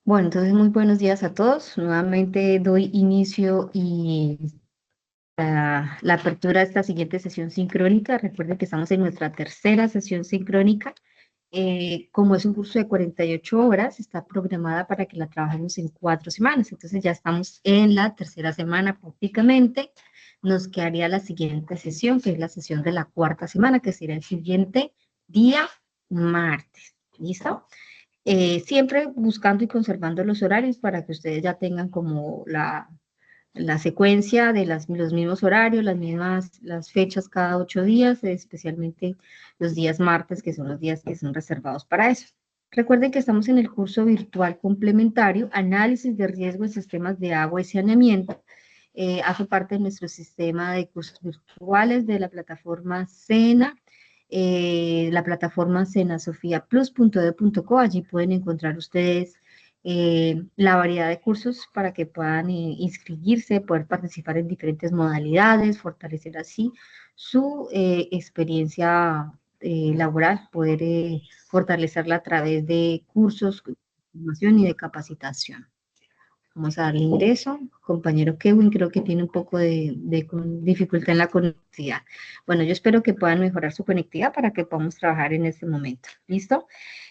Bueno, entonces muy buenos días a todos. Nuevamente doy inicio y la apertura de esta siguiente sesión sincrónica. Recuerden que estamos en nuestra tercera sesión sincrónica. Como es un curso de 48 horas, está programada para que la trabajemos en 4 semanas. Entonces ya estamos en la tercera semana prácticamente. Nos quedaría la siguiente sesión, que es la sesión de la cuarta semana, que será el siguiente día martes. ¿Listo? Siempre buscando y conservando los horarios para que ustedes ya tengan como la secuencia de los mismos horarios, las fechas cada 8 días, especialmente los días martes, que son los días que son reservados para eso. Recuerden que estamos en el curso virtual complementario, Análisis de Riesgo en Sistemas de Agua y Saneamiento. Hace parte de nuestro sistema de cursos virtuales de la plataforma SENA, la plataforma senasofiaplus.edu.co. Allí pueden encontrar ustedes la variedad de cursos para que puedan inscribirse, poder participar en diferentes modalidades, fortalecer así su experiencia laboral, poder fortalecerla a través de cursos, formación y de capacitación. Vamos a darle ingreso. Compañero Kevin creo que tiene un poco de dificultad en la conectividad. Bueno, yo espero que puedan mejorar su conectividad para que podamos trabajar en este momento. ¿Listo?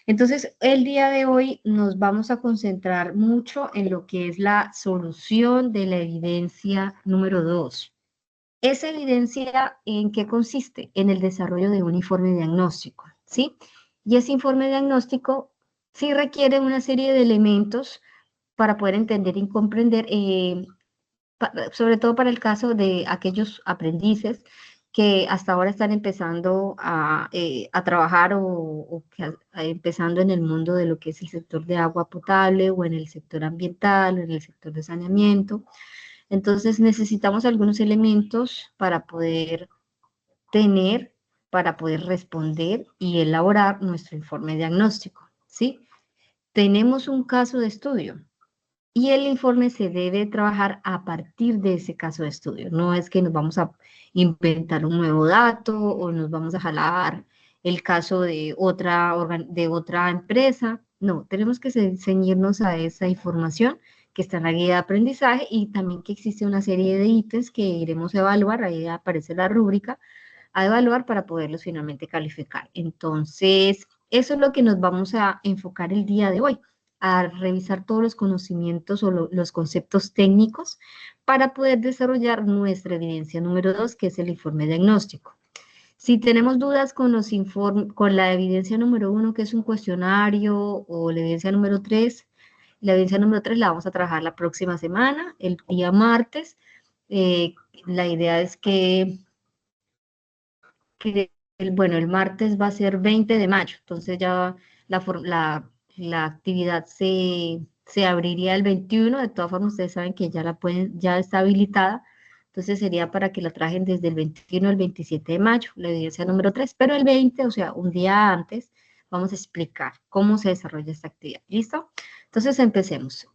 Entonces, el día de hoy nos vamos a concentrar mucho en lo que es la solución de la evidencia número 2. ¿Esa evidencia en qué consiste? En el desarrollo de un informe diagnóstico, ¿sí? Y ese informe diagnóstico sí requiere una serie de elementos para poder entender y comprender, sobre todo para el caso de aquellos aprendices que hasta ahora están empezando a trabajar o que empezando en el mundo de lo que es el sector de agua potable o en el sector ambiental o en el sector de saneamiento. Entonces necesitamos algunos elementos para poder tener, para poder responder y elaborar nuestro informe diagnóstico, ¿sí? Tenemos un caso de estudio. Y el informe se debe trabajar a partir de ese caso de estudio. No es que nos vamos a inventar un nuevo dato o nos vamos a jalar el caso de otra empresa. No, tenemos que ceñirnos a esa información que está en la guía de aprendizaje y también que existe una serie de ítems que iremos a evaluar. Ahí aparece la rúbrica a evaluar para poderlos finalmente calificar. Entonces, eso es lo que nos vamos a enfocar el día de hoy, a revisar todos los conocimientos o los conceptos técnicos para poder desarrollar nuestra evidencia número 2, que es el informe diagnóstico. Si tenemos dudas con, con la evidencia número 1, que es un cuestionario, o la evidencia número 3, la evidencia número 3 la vamos a trabajar la próxima semana, el día martes. La idea es que bueno, el martes va a ser 20 de mayo, entonces ya la actividad se abriría el 21. De todas formas ustedes saben que ya está habilitada, entonces sería para que la trajen desde el 21 al 27 de mayo, la evidencia número 3, pero el 20, o sea, un día antes, vamos a explicar cómo se desarrolla esta actividad, ¿listo? Entonces empecemos.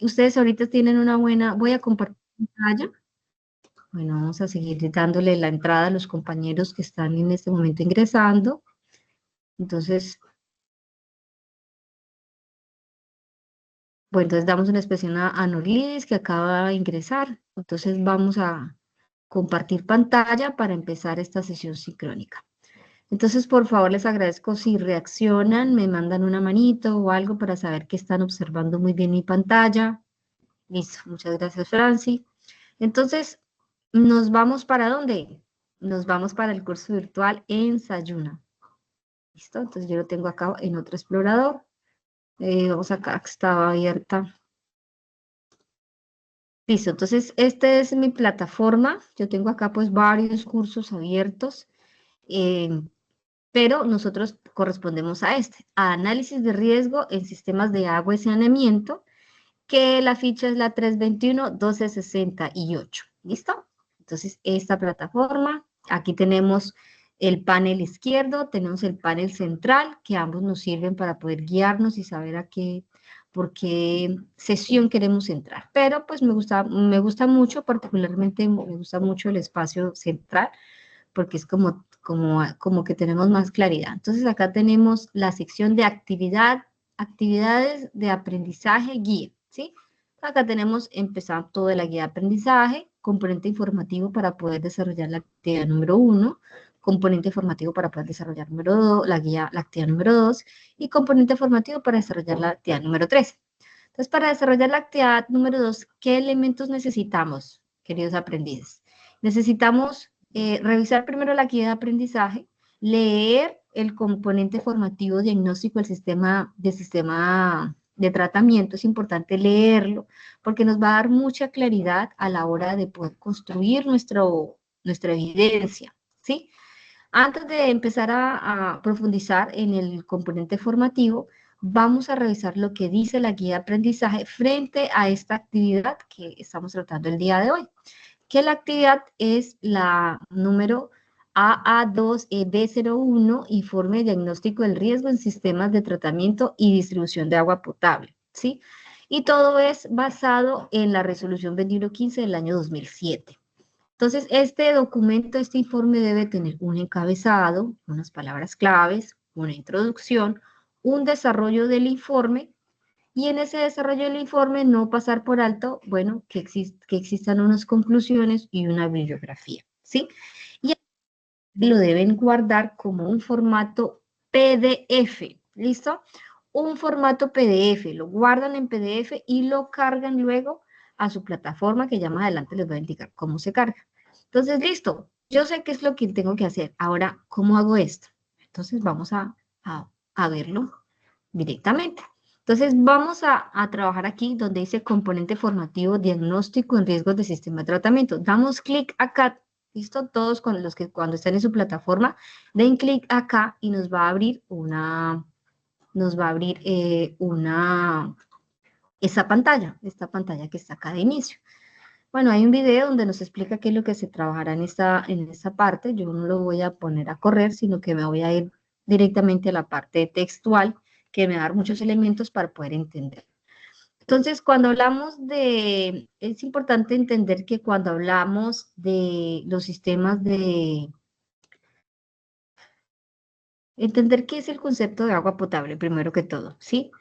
Ustedes ahorita tienen una buena, voy a compartir pantalla. Bueno, vamos a seguir dándole la entrada a los compañeros que están en este momento ingresando. Entonces, bueno, entonces damos una expresión a Norlidis que acaba de ingresar. Entonces vamos a compartir pantalla para empezar esta sesión sincrónica. Entonces, por favor, les agradezco si reaccionan, me mandan una manito o algo para saber que están observando muy bien mi pantalla. Listo, muchas gracias, Franci. Entonces, ¿nos vamos para dónde? Nos vamos para el curso virtual en Sayuna. ¿Listo? Entonces yo lo tengo acá en otro explorador. Vamos acá, que estaba abierta. Listo, entonces esta es mi plataforma. Yo tengo acá pues varios cursos abiertos, eh, pero nosotros correspondemos a este, a análisis de riesgo en sistemas de agua y saneamiento, que la ficha es la 321-1268. ¿Listo? Entonces esta plataforma, aquí tenemos el panel izquierdo, tenemos el panel central, que ambos nos sirven para poder guiarnos y saber por qué sesión queremos entrar. Pero pues me gusta mucho, particularmente me gusta mucho el espacio central, porque es como que tenemos más claridad. Entonces acá tenemos la sección de actividad actividades de aprendizaje guía, ¿sí? Acá tenemos empezando toda la guía de aprendizaje, componente informativo para poder desarrollar la actividad número 1, componente formativo para poder desarrollar número 2, la actividad número 2 y componente formativo para desarrollar la actividad número 3. Entonces, para desarrollar la actividad número 2, ¿qué elementos necesitamos, queridos aprendices? Necesitamos revisar primero la guía de aprendizaje, leer el componente formativo diagnóstico del sistema de tratamiento. Es importante leerlo porque nos va a dar mucha claridad a la hora de poder construir nuestra evidencia, ¿sí? Antes de empezar a profundizar en el componente formativo, vamos a revisar lo que dice la guía de aprendizaje frente a esta actividad que estamos tratando el día de hoy, que la actividad es la número AA2B01, informe de diagnóstico del riesgo en sistemas de tratamiento y distribución de agua potable, ¿sí? Y todo es basado en la resolución 2115 del año 2007. Entonces, este documento, este informe debe tener un encabezado, unas palabras claves, una introducción, un desarrollo del informe y en ese desarrollo del informe no pasar por alto, bueno, que existan unas conclusiones y una bibliografía, ¿sí? Y lo deben guardar como un formato PDF, ¿listo? Un formato PDF, lo guardan en PDF y lo cargan luego a su plataforma que ya más adelante les voy a indicar cómo se carga. Entonces, listo, yo sé qué es lo que tengo que hacer. Ahora, ¿cómo hago esto? Entonces, vamos a verlo directamente. Entonces, vamos a trabajar aquí donde dice componente formativo, diagnóstico en riesgos de sistema de tratamiento. Damos clic acá, ¿listo? Todos con los que cuando estén en su plataforma, den clic acá y nos va a abrir esta pantalla que está acá de inicio. Bueno, hay un video donde nos explica qué es lo que se trabajará en esta parte. Yo no lo voy a poner a correr, sino que me voy a ir directamente a la parte textual, que me va a dar muchos elementos para poder entender. Entonces, cuando hablamos es importante entender que cuando hablamos de los sistemas entender qué es el concepto de agua potable, primero que todo, ¿sí?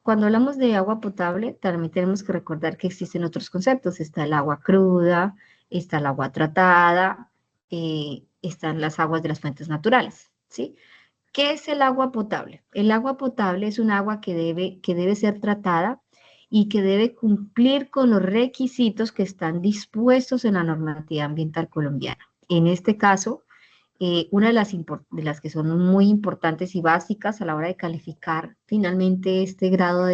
Cuando hablamos de agua potable, también tenemos que recordar que existen otros conceptos. Está el agua cruda, está el agua tratada, están las aguas de las fuentes naturales, ¿sí? ¿Qué es el agua potable? El agua potable es un agua que debe ser tratada y que debe cumplir con los requisitos que están dispuestos en la normativa ambiental colombiana. En este caso, una de las que son muy importantes y básicas a la hora de calificar finalmente este grado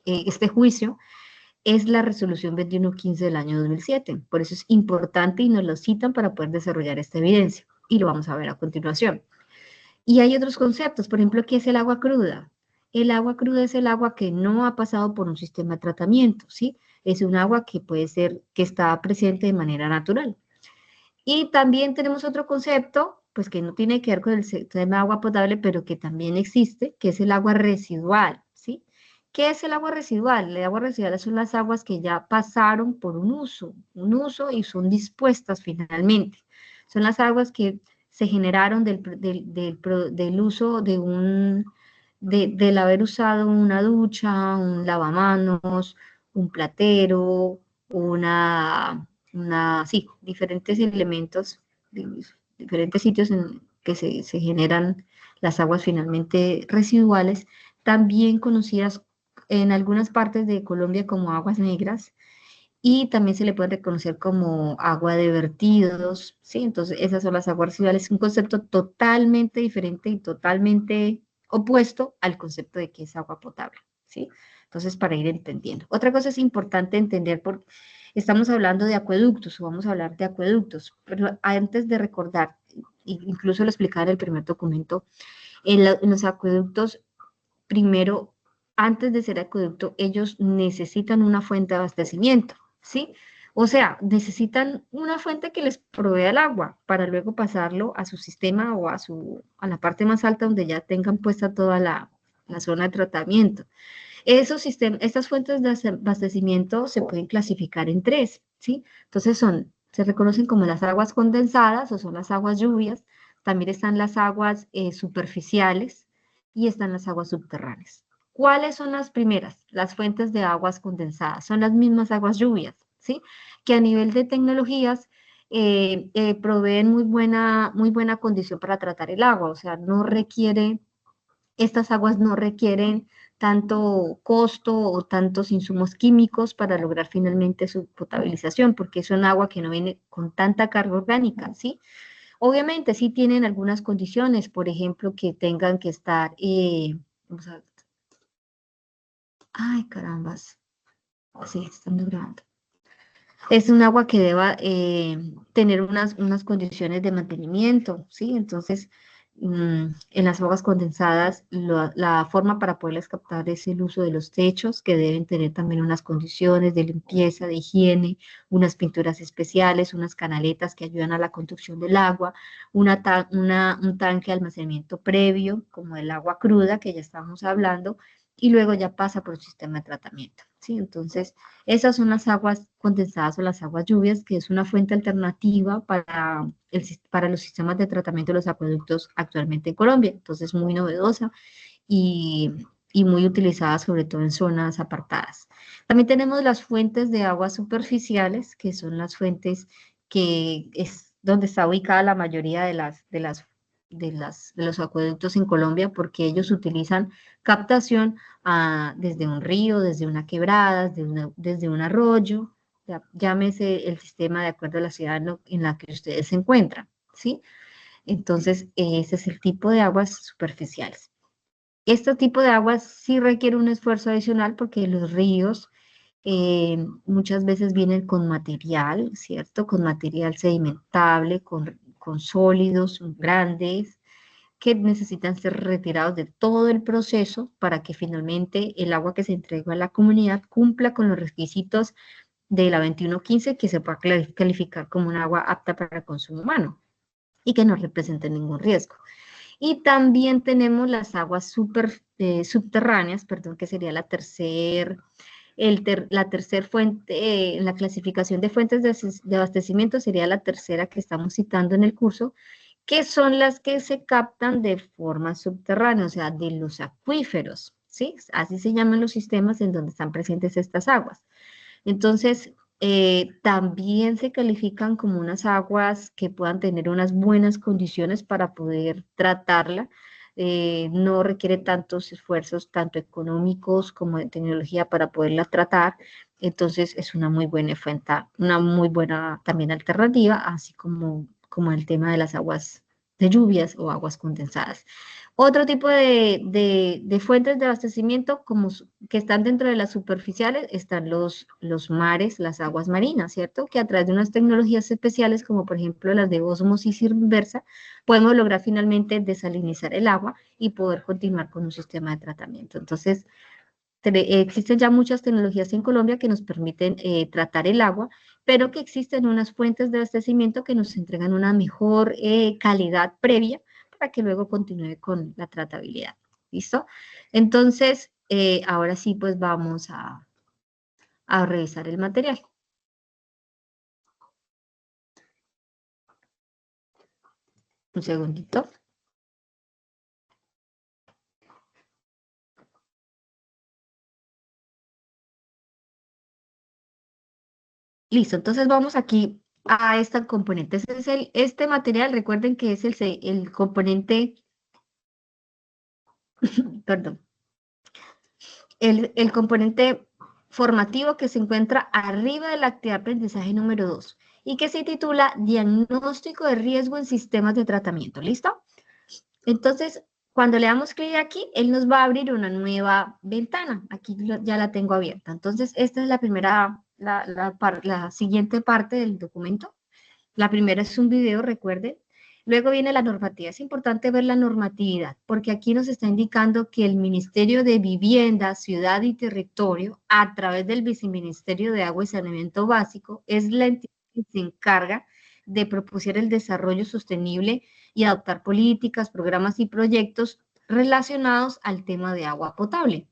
este juicio, es la resolución 2115 del año 2007. Por eso es importante y nos lo citan para poder desarrollar esta evidencia. Y lo vamos a ver a continuación. Y hay otros conceptos, por ejemplo, ¿qué es el agua cruda? El agua cruda es el agua que no ha pasado por un sistema de tratamiento, ¿sí? Es un agua que puede ser, que está presente de manera natural. Y también tenemos otro concepto, pues que no tiene que ver con el tema de agua potable, pero que también existe, que es el agua residual, ¿sí? ¿Qué es el agua residual? El agua residual son las aguas que ya pasaron por un uso y son dispuestas finalmente. Son las aguas que se generaron del uso del haber usado una ducha, un lavamanos, un platero, sí, diferentes elementos, diferentes sitios en que se generan las aguas finalmente residuales, también conocidas en algunas partes de Colombia como aguas negras, y también se le puede reconocer como agua de vertidos, ¿sí? Entonces, esas son las aguas residuales, un concepto totalmente diferente y totalmente opuesto al concepto de que es agua potable, ¿sí? Entonces, para ir entendiendo. Otra cosa es importante entender, porque estamos hablando de acueductos, o vamos a hablar de acueductos, pero antes de recordar, incluso lo explicaba en el primer documento, en los acueductos, primero, antes de ser acueducto, ellos necesitan una fuente de abastecimiento, ¿sí? O sea, necesitan una fuente que les provea el agua para luego pasarlo a su sistema o a la parte más alta donde ya tengan puesta toda la zona de tratamiento. Estas fuentes de abastecimiento se pueden clasificar en tres, ¿sí? Entonces se reconocen como las aguas condensadas o son las aguas lluvias. También están las aguas superficiales, y están las aguas subterráneas. ¿Cuáles son las primeras? Las fuentes de aguas condensadas. Son las mismas aguas lluvias, ¿sí? Que a nivel de tecnologías proveen muy buena condición para tratar el agua, o sea, no requiere, estas aguas no requieren tanto costo o tantos insumos químicos para lograr finalmente su potabilización, porque es un agua que no viene con tanta carga orgánica, ¿sí? Obviamente sí tienen algunas condiciones, por ejemplo, que tengan que estar, vamos a, ay carambas, sí, estamos grabando. Es un agua que deba tener unas condiciones de mantenimiento, ¿sí? Entonces, en las aguas condensadas, la forma para poderlas captar es el uso de los techos, que deben tener también unas condiciones de limpieza, de higiene, unas pinturas especiales, unas canaletas que ayudan a la conducción del agua, un tanque de almacenamiento previo, como el agua cruda, que ya estábamos hablando, y luego ya pasa por un sistema de tratamiento, ¿sí? Entonces, esas son las aguas condensadas o las aguas lluvias, que es una fuente alternativa para los sistemas de tratamiento de los acueductos actualmente en Colombia. Entonces, muy novedosa y, y muy utilizada sobre todo en zonas apartadas. También tenemos las fuentes de aguas superficiales, que son las fuentes que es donde está ubicada la mayoría de los acueductos en Colombia, porque ellos utilizan captación desde un río, desde una quebrada, desde un arroyo, llámese el sistema de acuerdo a la ciudad en la que ustedes se encuentran, ¿sí? Entonces, ese es el tipo de aguas superficiales. Este tipo de aguas sí requiere un esfuerzo adicional porque los ríos muchas veces vienen con material, ¿cierto? Con material sedimentable, con sólidos grandes que necesitan ser retirados de todo el proceso para que finalmente el agua que se entrega a la comunidad cumpla con los requisitos de la 2115 que se pueda calificar como un agua apta para el consumo humano y que no represente ningún riesgo. Y también tenemos las aguas subterráneas, perdón, que sería la tercer fuente, en la clasificación de fuentes de abastecimiento sería la tercera que estamos citando en el curso, que son las que se captan de forma subterránea, o sea, de los acuíferos, ¿sí? Así se llaman los sistemas en donde están presentes estas aguas. Entonces, también se califican como unas aguas que puedan tener unas buenas condiciones para poder tratarla. No requiere tantos esfuerzos, tanto económicos como de tecnología para poderla tratar. Entonces, es una muy buena fuente, una muy buena también alternativa, así como el tema de las aguas de lluvias o aguas condensadas. Otro tipo de fuentes de abastecimiento que están dentro de las superficiales están los mares, las aguas marinas, ¿cierto? Que a través de unas tecnologías especiales, como por ejemplo las de ósmosis inversa, podemos lograr finalmente desalinizar el agua y poder continuar con un sistema de tratamiento. Entonces, existen ya muchas tecnologías en Colombia que nos permiten tratar el agua, pero que existen unas fuentes de abastecimiento que nos entregan una mejor calidad previa para que luego continúe con la tratabilidad. ¿Listo? Entonces, ahora sí, pues vamos a revisar el material. Un segundito. Listo, entonces vamos aquí a este componente. Este material, recuerden que es el componente, perdón, el componente formativo que se encuentra arriba de la actividad de aprendizaje número 2 y que se titula Diagnóstico de riesgo en sistemas de tratamiento. ¿Listo? Entonces, cuando le damos clic aquí, él nos va a abrir una nueva ventana. Aquí ya la tengo abierta. Entonces, esta es la primera, la siguiente parte del documento. La primera es un video, recuerden. Luego viene la normativa. Es importante ver la normatividad, porque aquí nos está indicando que el Ministerio de Vivienda, Ciudad y Territorio, a través del Viceministerio de Agua y Saneamiento Básico, es la entidad que se encarga de propiciar el desarrollo sostenible y adoptar políticas, programas y proyectos relacionados al tema de agua potable.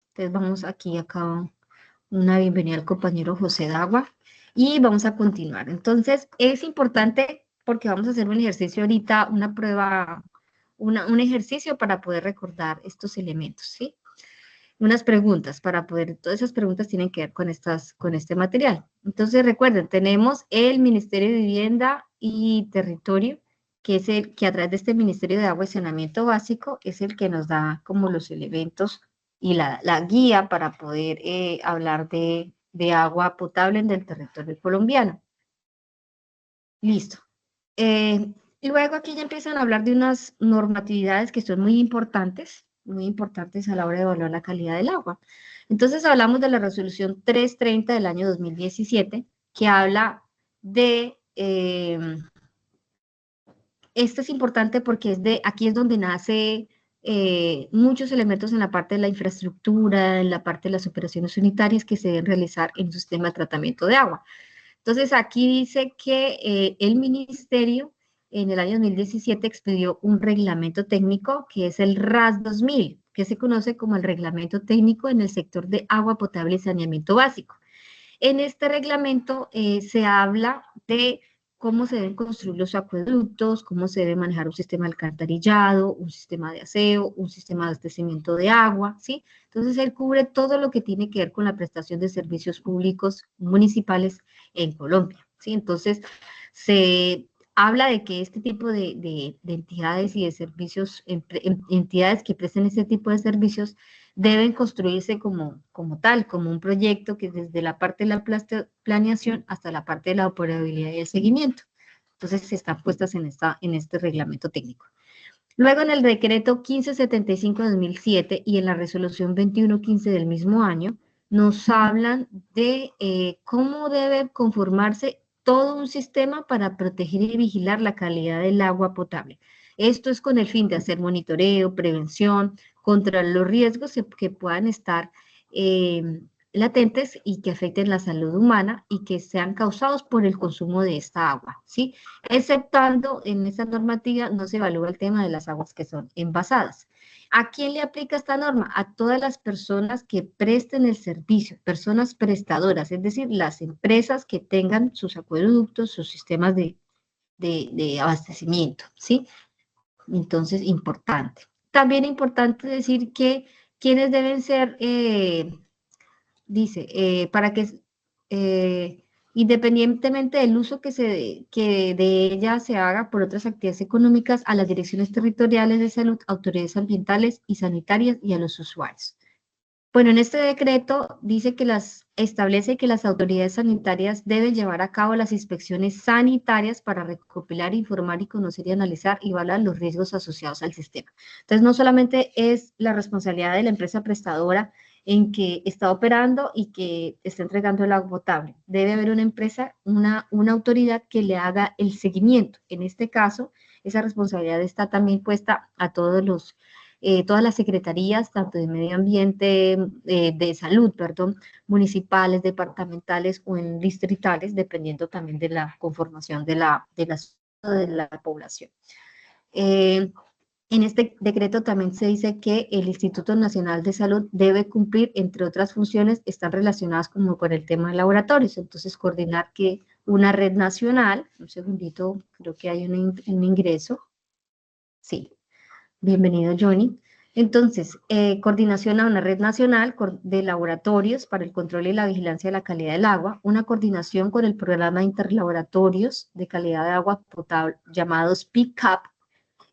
Entonces vamos aquí acá una bienvenida al compañero José Dagua y vamos a continuar. Entonces, es importante porque vamos a hacer un ejercicio ahorita, una prueba un ejercicio para poder recordar estos elementos, ¿sí? Unas preguntas para poder, todas esas preguntas tienen que ver con este material. Entonces recuerden, tenemos el Ministerio de Vivienda y Territorio, que es el que a través de este Ministerio de Agua y Saneamiento Básico es el que nos da como los elementos y la guía para poder hablar de agua potable en el territorio colombiano. Listo. Y luego aquí ya empiezan a hablar de unas normatividades que son muy importantes a la hora de evaluar la calidad del agua. Entonces hablamos de la resolución 330 del año 2017, que habla de, esto es importante porque aquí es donde nace muchos elementos en la parte de la infraestructura, en la parte de las operaciones unitarias que se deben realizar en un sistema de tratamiento de agua. Entonces, aquí dice que el ministerio en el año 2017 expidió un reglamento técnico que es el RAS 2000, que se conoce como el Reglamento Técnico en el sector de agua potable y saneamiento básico. En este reglamento se habla de cómo se deben construir los acueductos, cómo se debe manejar un sistema de alcantarillado, un sistema de aseo, un sistema de abastecimiento de agua, ¿sí? Entonces, él cubre todo lo que tiene que ver con la prestación de servicios públicos municipales en Colombia, ¿sí? Entonces, se habla de que este tipo de entidades y de servicios, entidades que presten este tipo de servicios, deben construirse como tal, como un proyecto que desde la parte de la planeación hasta la parte de la operabilidad y el seguimiento. Entonces, están puestas en este reglamento técnico. Luego, en el decreto 1575 de 2007 y en la resolución 2115 del mismo año, nos hablan de cómo debe conformarse todo un sistema para proteger y vigilar la calidad del agua potable. Esto es con el fin de hacer monitoreo, prevención, contra los riesgos que puedan estar latentes y que afecten la salud humana y que sean causados por el consumo de esta agua, ¿sí? Exceptuando en esta normativa no se evalúa el tema de las aguas que son envasadas. ¿A quién le aplica esta norma? A todas las personas que presten el servicio, personas prestadoras, es decir, las empresas que tengan sus acueductos, sus sistemas de abastecimiento, ¿sí? Entonces, importante. También importante decir que quienes deben ser dice, para que independientemente del uso que de ella se haga por otras actividades económicas, a las direcciones territoriales de salud, autoridades ambientales y sanitarias y a los usuarios. Bueno, en este decreto dice que establece que las autoridades sanitarias deben llevar a cabo las inspecciones sanitarias para recopilar, informar y conocer y analizar y evaluar los riesgos asociados al sistema. Entonces, no solamente es la responsabilidad de la empresa prestadora en que está operando y que está entregando el agua potable. Debe haber una empresa, una autoridad que le haga el seguimiento. En este caso, esa responsabilidad está también puesta a todas las secretarías, tanto de medio ambiente, de salud, perdón, municipales, departamentales o en distritales, dependiendo también de la conformación de la población. En este decreto también se dice que el Instituto Nacional de Salud debe cumplir, entre otras funciones, están relacionadas como con el tema de laboratorios, entonces coordinar que una red nacional, un segundito, creo que hay un ingreso, sí, bienvenido, Johnny. Entonces, coordinación a una red nacional de laboratorios para el control y la vigilancia de la calidad del agua, una coordinación con el programa de interlaboratorios de calidad de agua potable llamados PICAP,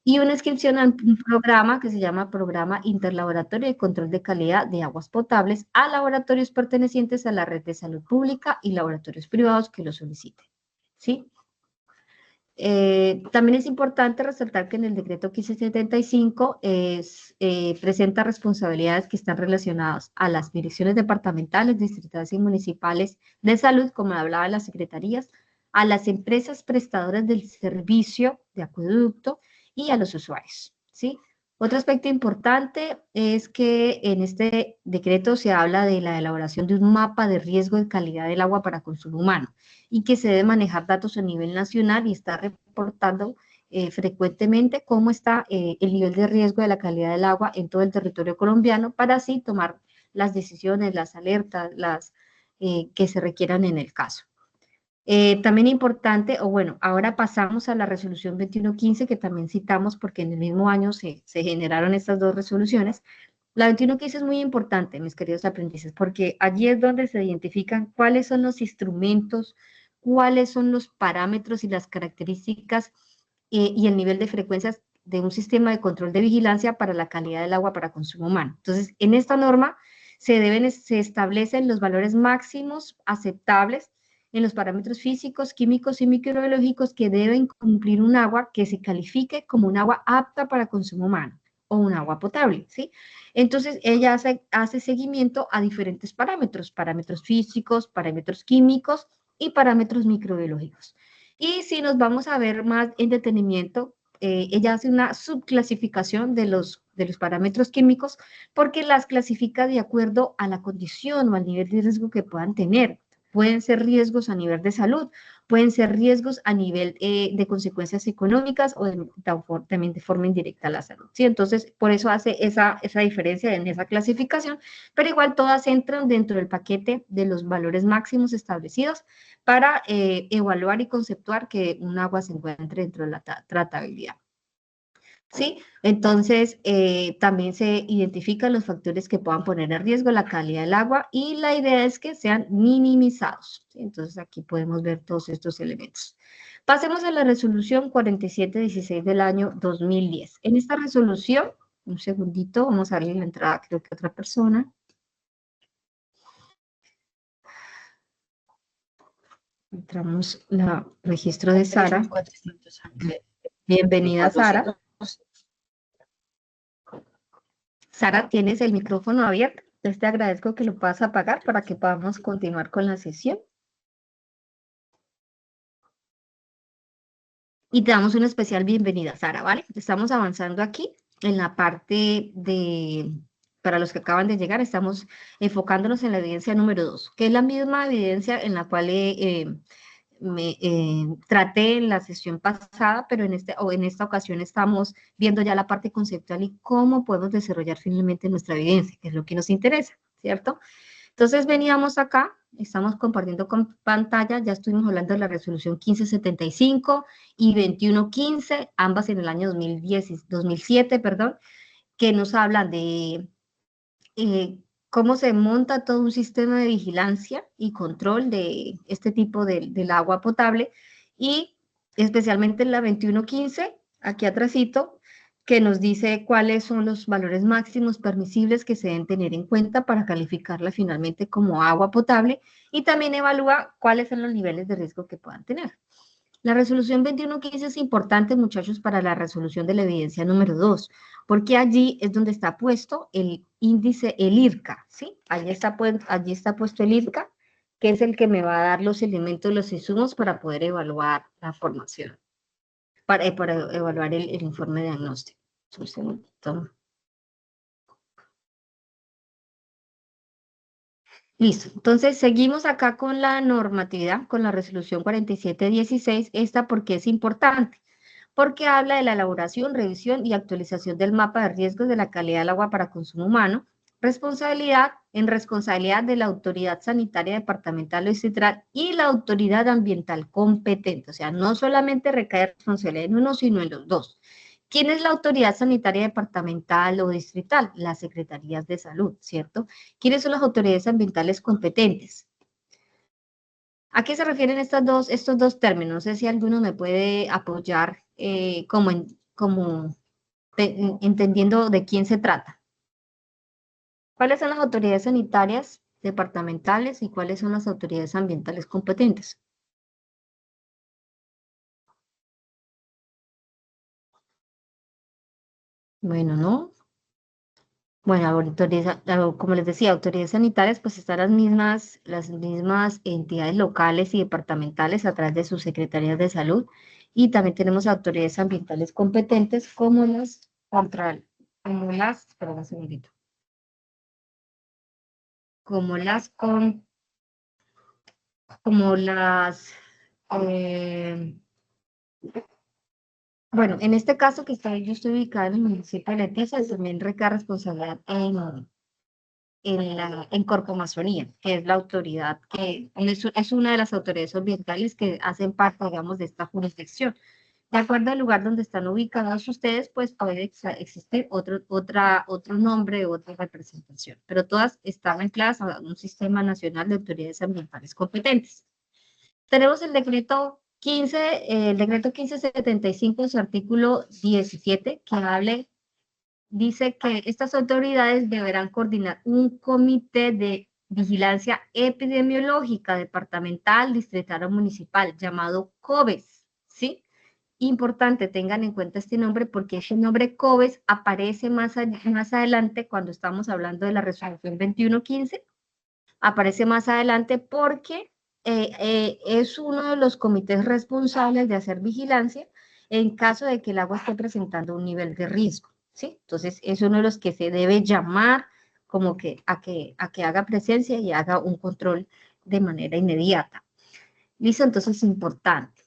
y una inscripción a un programa que se llama Programa Interlaboratorio de Control de Calidad de Aguas Potables a laboratorios pertenecientes a la red de salud pública y laboratorios privados que lo soliciten. ¿Sí? También es importante resaltar que en el decreto 1575 presenta responsabilidades que están relacionadas a las direcciones departamentales, distritales y municipales de salud, como hablaba las secretarías, a las empresas prestadoras del servicio de acueducto y a los usuarios, ¿sí? Otro aspecto importante es que en este decreto se habla de la elaboración de un mapa de riesgo de calidad del agua para consumo humano y que se debe manejar datos a nivel nacional y está reportando frecuentemente cómo está el nivel de riesgo de la calidad del agua en todo el territorio colombiano para así tomar las decisiones, las alertas, que se requieran en el caso. También importante, o bueno, ahora pasamos a la resolución 2115 que también citamos porque en el mismo año se generaron estas dos resoluciones. La 2115 es muy importante, mis queridos aprendices, porque allí es donde se identifican cuáles son los instrumentos, cuáles son los parámetros y las características y el nivel de frecuencias de un sistema de control de vigilancia para la calidad del agua para consumo humano. Entonces, en esta norma se establecen los valores máximos aceptables en los parámetros físicos, químicos y microbiológicos que deben cumplir un agua que se califique como un agua apta para consumo humano o un agua potable, ¿sí? Entonces, ella hace seguimiento a diferentes parámetros, parámetros físicos, parámetros químicos y parámetros microbiológicos. Y si nos vamos a ver más en detenimiento, ella hace una subclasificación de los parámetros químicos porque las clasifica de acuerdo a la condición o al nivel de riesgo que puedan tener. Pueden ser riesgos a nivel de salud, pueden ser riesgos a nivel de consecuencias económicas o también de forma indirecta a la salud. ¿Sí? Entonces, por eso hace esa diferencia en esa clasificación, pero igual todas entran dentro del paquete de los valores máximos establecidos para evaluar y conceptuar que un agua se encuentre dentro de la tratabilidad. ¿Sí? Entonces, también se identifican los factores que puedan poner en riesgo la calidad del agua y la idea es que sean minimizados. ¿Sí? Entonces, aquí podemos ver todos estos elementos. Pasemos a la resolución 4716 del año 2010. En esta resolución, un segundito, vamos a darle la entrada, creo que a otra persona. Entramos el registro de Sara. Bienvenida, Sara. Sara, tienes el micrófono abierto. Entonces te agradezco que lo puedas apagar para que podamos continuar con la sesión. Y te damos una especial bienvenida, Sara, ¿vale? Estamos avanzando aquí en la parte para los que acaban de llegar, estamos enfocándonos en la evidencia número 2, que es la misma evidencia en la cual traté en la sesión pasada, pero en esta ocasión estamos viendo ya la parte conceptual y cómo podemos desarrollar finalmente nuestra evidencia, que es lo que nos interesa, ¿cierto? Entonces veníamos acá, estamos compartiendo con pantalla, ya estuvimos hablando de la resolución 1575 y 2115, ambas en el año 2007, perdón, que nos hablan de cómo se monta todo un sistema de vigilancia y control de este tipo del agua potable y especialmente en la 2115, aquí atrásito, que nos dice cuáles son los valores máximos permisibles que se deben tener en cuenta para calificarla finalmente como agua potable y también evalúa cuáles son los niveles de riesgo que puedan tener. La resolución 2115 es importante, muchachos, para la resolución de la evidencia número 2, porque allí es donde está puesto el índice, el IRCA, ¿sí? Allí está puesto el IRCA, que es el que me va a dar los elementos, los insumos para poder evaluar la formación, para evaluar el informe de diagnóstico. Un segundito. Listo, entonces seguimos acá con la normatividad, con la resolución 4716, esta porque es importante, porque habla de la elaboración, revisión y actualización del mapa de riesgos de la calidad del agua para consumo humano, responsabilidad de la autoridad sanitaria departamental o distrital y la autoridad ambiental competente, o sea, no solamente recae responsabilidad en uno, sino en los dos. ¿Quién es la autoridad sanitaria departamental o distrital? Las secretarías de salud, ¿cierto? ¿Quiénes son las autoridades ambientales competentes? ¿A qué se refieren estos dos términos? No sé si alguno me puede apoyar entendiendo de quién se trata. ¿Cuáles son las autoridades sanitarias departamentales y cuáles son las autoridades ambientales competentes? Bueno, ¿no? Bueno, como les decía, autoridades sanitarias, pues están las mismas entidades locales y departamentales a través de sus secretarías de salud. Y también tenemos autoridades ambientales competentes perdón, un segundito, como las, con, como las, eh, bueno, en este caso yo estoy ubicada en el municipio de Leticia, también recae responsabilidad en Corpomazonía, que es la autoridad es una de las autoridades ambientales que hacen parte, digamos, de esta jurisdicción. De acuerdo al lugar donde están ubicados ustedes, pues puede existir otro nombre, otra representación, pero todas están ancladas a un sistema nacional de autoridades ambientales competentes. Tenemos el decreto 1575, su artículo 17, dice que estas autoridades deberán coordinar un comité de vigilancia epidemiológica departamental, distrital o municipal, llamado COVES, ¿sí? Importante, tengan en cuenta este nombre porque ese nombre COVES aparece más adelante cuando estamos hablando de la resolución 2115, aparece más adelante porque es uno de los comités responsables de hacer vigilancia en caso de que el agua esté presentando un nivel de riesgo, ¿sí? Entonces, es uno de los que se debe llamar como a que haga presencia y haga un control de manera inmediata. Listo, entonces es importante.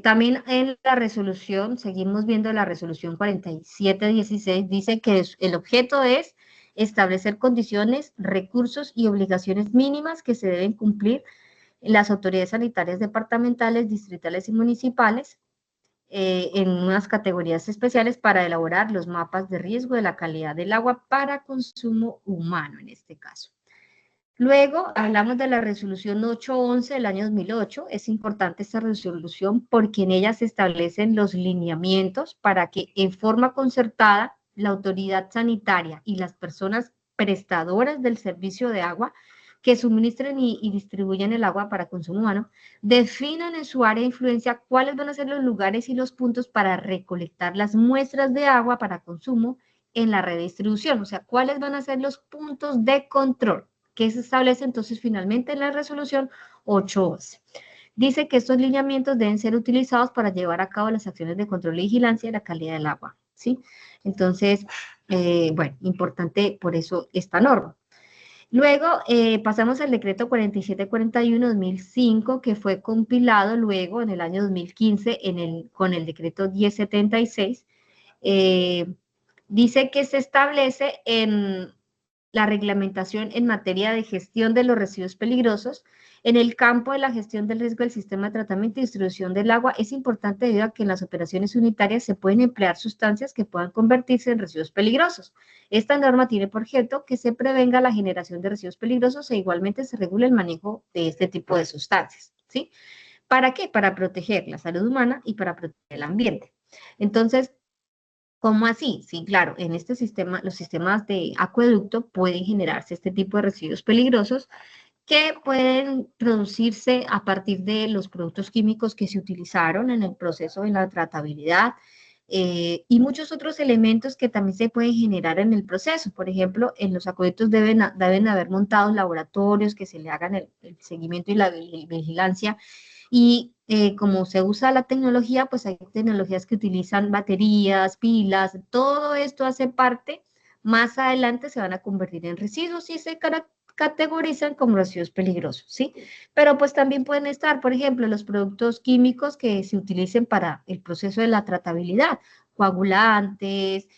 También en la resolución, seguimos viendo la resolución 4716, dice que el objeto es establecer condiciones, recursos y obligaciones mínimas que se deben cumplir en las autoridades sanitarias departamentales, distritales y municipales en unas categorías especiales para elaborar los mapas de riesgo de la calidad del agua para consumo humano en este caso. Luego hablamos de la resolución 811 del año 2008. Es importante esta resolución porque en ella se establecen los lineamientos para que en forma concertada la autoridad sanitaria y las personas prestadoras del servicio de agua que suministren y distribuyen el agua para consumo humano, definan en su área de influencia cuáles van a ser los lugares y los puntos para recolectar las muestras de agua para consumo en la red de distribución, o sea, cuáles van a ser los puntos de control que se establece entonces finalmente en la resolución 811. Dice que estos lineamientos deben ser utilizados para llevar a cabo las acciones de control y vigilancia de la calidad del agua, ¿sí? Entonces, bueno, importante por eso esta norma. Luego pasamos al decreto 4741-2005, que fue compilado luego en el año 2015 con el decreto 1076. Dice que se establece en la reglamentación en materia de gestión de los residuos peligrosos. En el campo de la gestión del riesgo del sistema de tratamiento y distribución del agua es importante debido a que en las operaciones unitarias se pueden emplear sustancias que puedan convertirse en residuos peligrosos. Esta norma tiene por objeto que se prevenga la generación de residuos peligrosos e igualmente se regule el manejo de este tipo de sustancias, ¿sí? ¿Para qué? Para proteger la salud humana y para proteger el ambiente. Entonces, ¿cómo así? Sí, claro, en este sistema, los sistemas de acueducto pueden generarse este tipo de residuos peligrosos que pueden producirse a partir de los productos químicos que se utilizaron en el proceso de la tratabilidad y muchos otros elementos que también se pueden generar en el proceso. Por ejemplo, en los acueductos deben haber montados laboratorios que se le hagan el seguimiento y la vigilancia y como se usa la tecnología, pues hay tecnologías que utilizan baterías, pilas, todo esto hace parte, más adelante se van a convertir en residuos y se categorizan como residuos peligrosos, ¿sí? Pero pues también pueden estar, por ejemplo, los productos químicos que se utilicen para el proceso de la tratabilidad, coagulantes,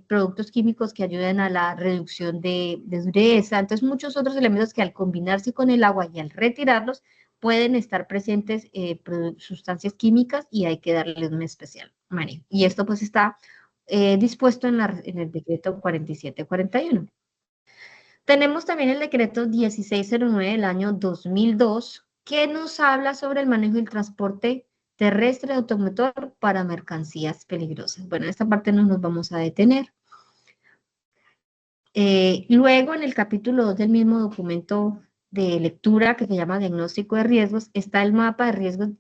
productos químicos que ayuden a la reducción de dureza, entonces muchos otros elementos que al combinarse con el agua y al retirarlos, pueden estar presentes sustancias químicas y hay que darles un especial manejo. Y esto pues está dispuesto en el decreto 4741. Tenemos también el decreto 1609 del año 2002 que nos habla sobre el manejo del transporte terrestre de automotor para mercancías peligrosas. Bueno, en esta parte no nos vamos a detener. Luego, en el capítulo 2 del mismo documento de lectura que se llama Diagnóstico de Riesgos, está el mapa de riesgos,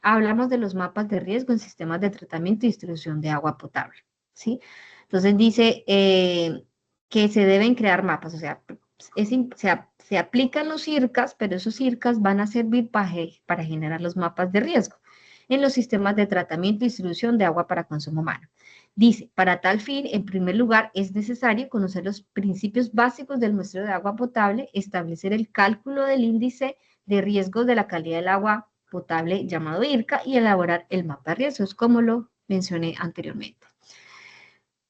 hablamos de los mapas de riesgo en sistemas de tratamiento y distribución de agua potable, ¿sí? Entonces dice que se deben crear mapas, o sea, se aplican los IRCAS, pero esos IRCAS van a servir para generar los mapas de riesgo en los sistemas de tratamiento y distribución de agua para consumo humano. Dice, para tal fin, en primer lugar, es necesario conocer los principios básicos del muestreo de agua potable, establecer el cálculo del índice de riesgos de la calidad del agua potable llamado IRCA y elaborar el mapa de riesgos, como lo mencioné anteriormente.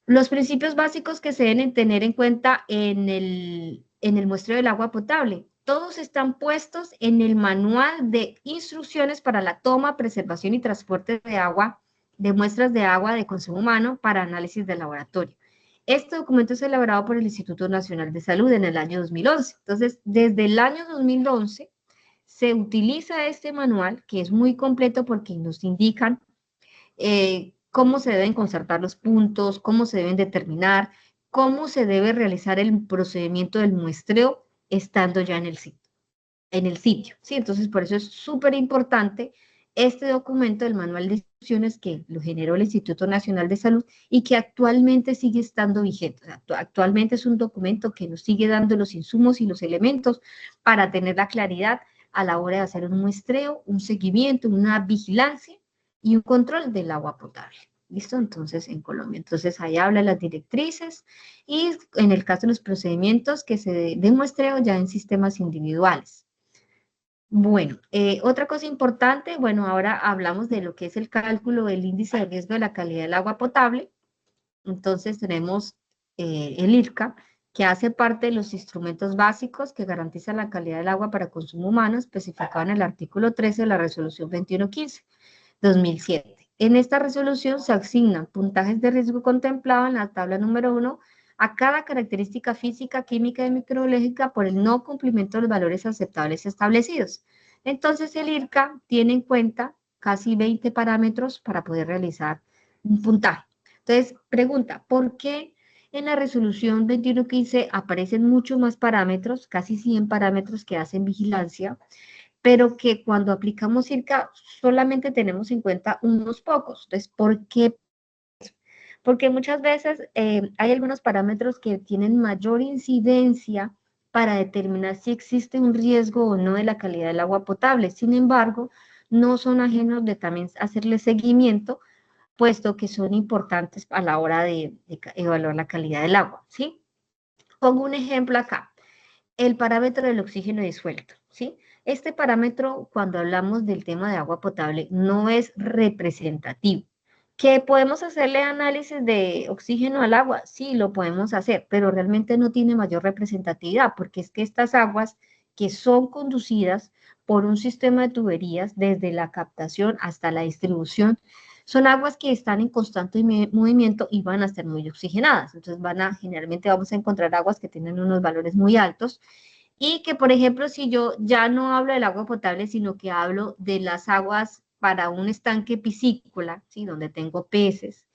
Los principios básicos que se deben tener en cuenta en el muestreo del agua potable. Todos están puestos en el manual de instrucciones para la toma, preservación y transporte de agua, de muestras de agua de consumo humano para análisis de laboratorio. Este documento es elaborado por el Instituto Nacional de Salud en el año 2011. Entonces, desde el año 2011 se utiliza este manual, que es muy completo porque nos indican cómo se deben concertar los puntos, cómo se deben determinar, cómo se debe realizar el procedimiento del muestreo estando ya en el sitio, ¿sí? Entonces, por eso es súper importante este documento del Manual de Instrucciones que lo generó el Instituto Nacional de Salud y que actualmente sigue estando vigente. O sea, actualmente es un documento que nos sigue dando los insumos y los elementos para tener la claridad a la hora de hacer un muestreo, un seguimiento, una vigilancia y un control del agua potable. ¿Listo? Entonces, en Colombia. Entonces, ahí habla las directrices y en el caso de los procedimientos que se de muestreo ya en sistemas individuales. Bueno, otra cosa importante, bueno, ahora hablamos de lo que es el cálculo del índice de riesgo de la calidad del agua potable. Entonces tenemos el IRCA, que hace parte de los instrumentos básicos que garantizan la calidad del agua para consumo humano, especificado en el artículo 13 de la resolución 2115/2007. En esta resolución se asignan puntajes de riesgo contemplado en la tabla número 1 a cada característica física, química y microbiológica por el no cumplimiento de los valores aceptables establecidos. Entonces el IRCA tiene en cuenta casi 20 parámetros para poder realizar un puntaje. Entonces, pregunta, ¿por qué en la resolución 2115 aparecen muchos más parámetros, casi 100 parámetros que hacen vigilancia, pero que cuando aplicamos circa solamente tenemos en cuenta unos pocos? Entonces, ¿por qué? Porque muchas veces hay algunos parámetros que tienen mayor incidencia para determinar si existe un riesgo o no de la calidad del agua potable. Sin embargo, no son ajenos de también hacerle seguimiento, puesto que son importantes a la hora de evaluar la calidad del agua, ¿sí? Pongo un ejemplo acá, el parámetro del oxígeno disuelto, ¿sí? Este parámetro, cuando hablamos del tema de agua potable, no es representativo. ¿Que podemos hacerle análisis de oxígeno al agua? Sí, lo podemos hacer, pero realmente no tiene mayor representatividad, porque es que estas aguas que son conducidas por un sistema de tuberías desde la captación hasta la distribución, son aguas que están en constante movimiento y van a estar muy oxigenadas. Entonces generalmente vamos a encontrar aguas que tienen unos valores muy altos y que, por ejemplo, si yo ya no hablo del agua potable, sino que hablo de las aguas para un estanque piscícola, ¿sí? Donde tengo peces,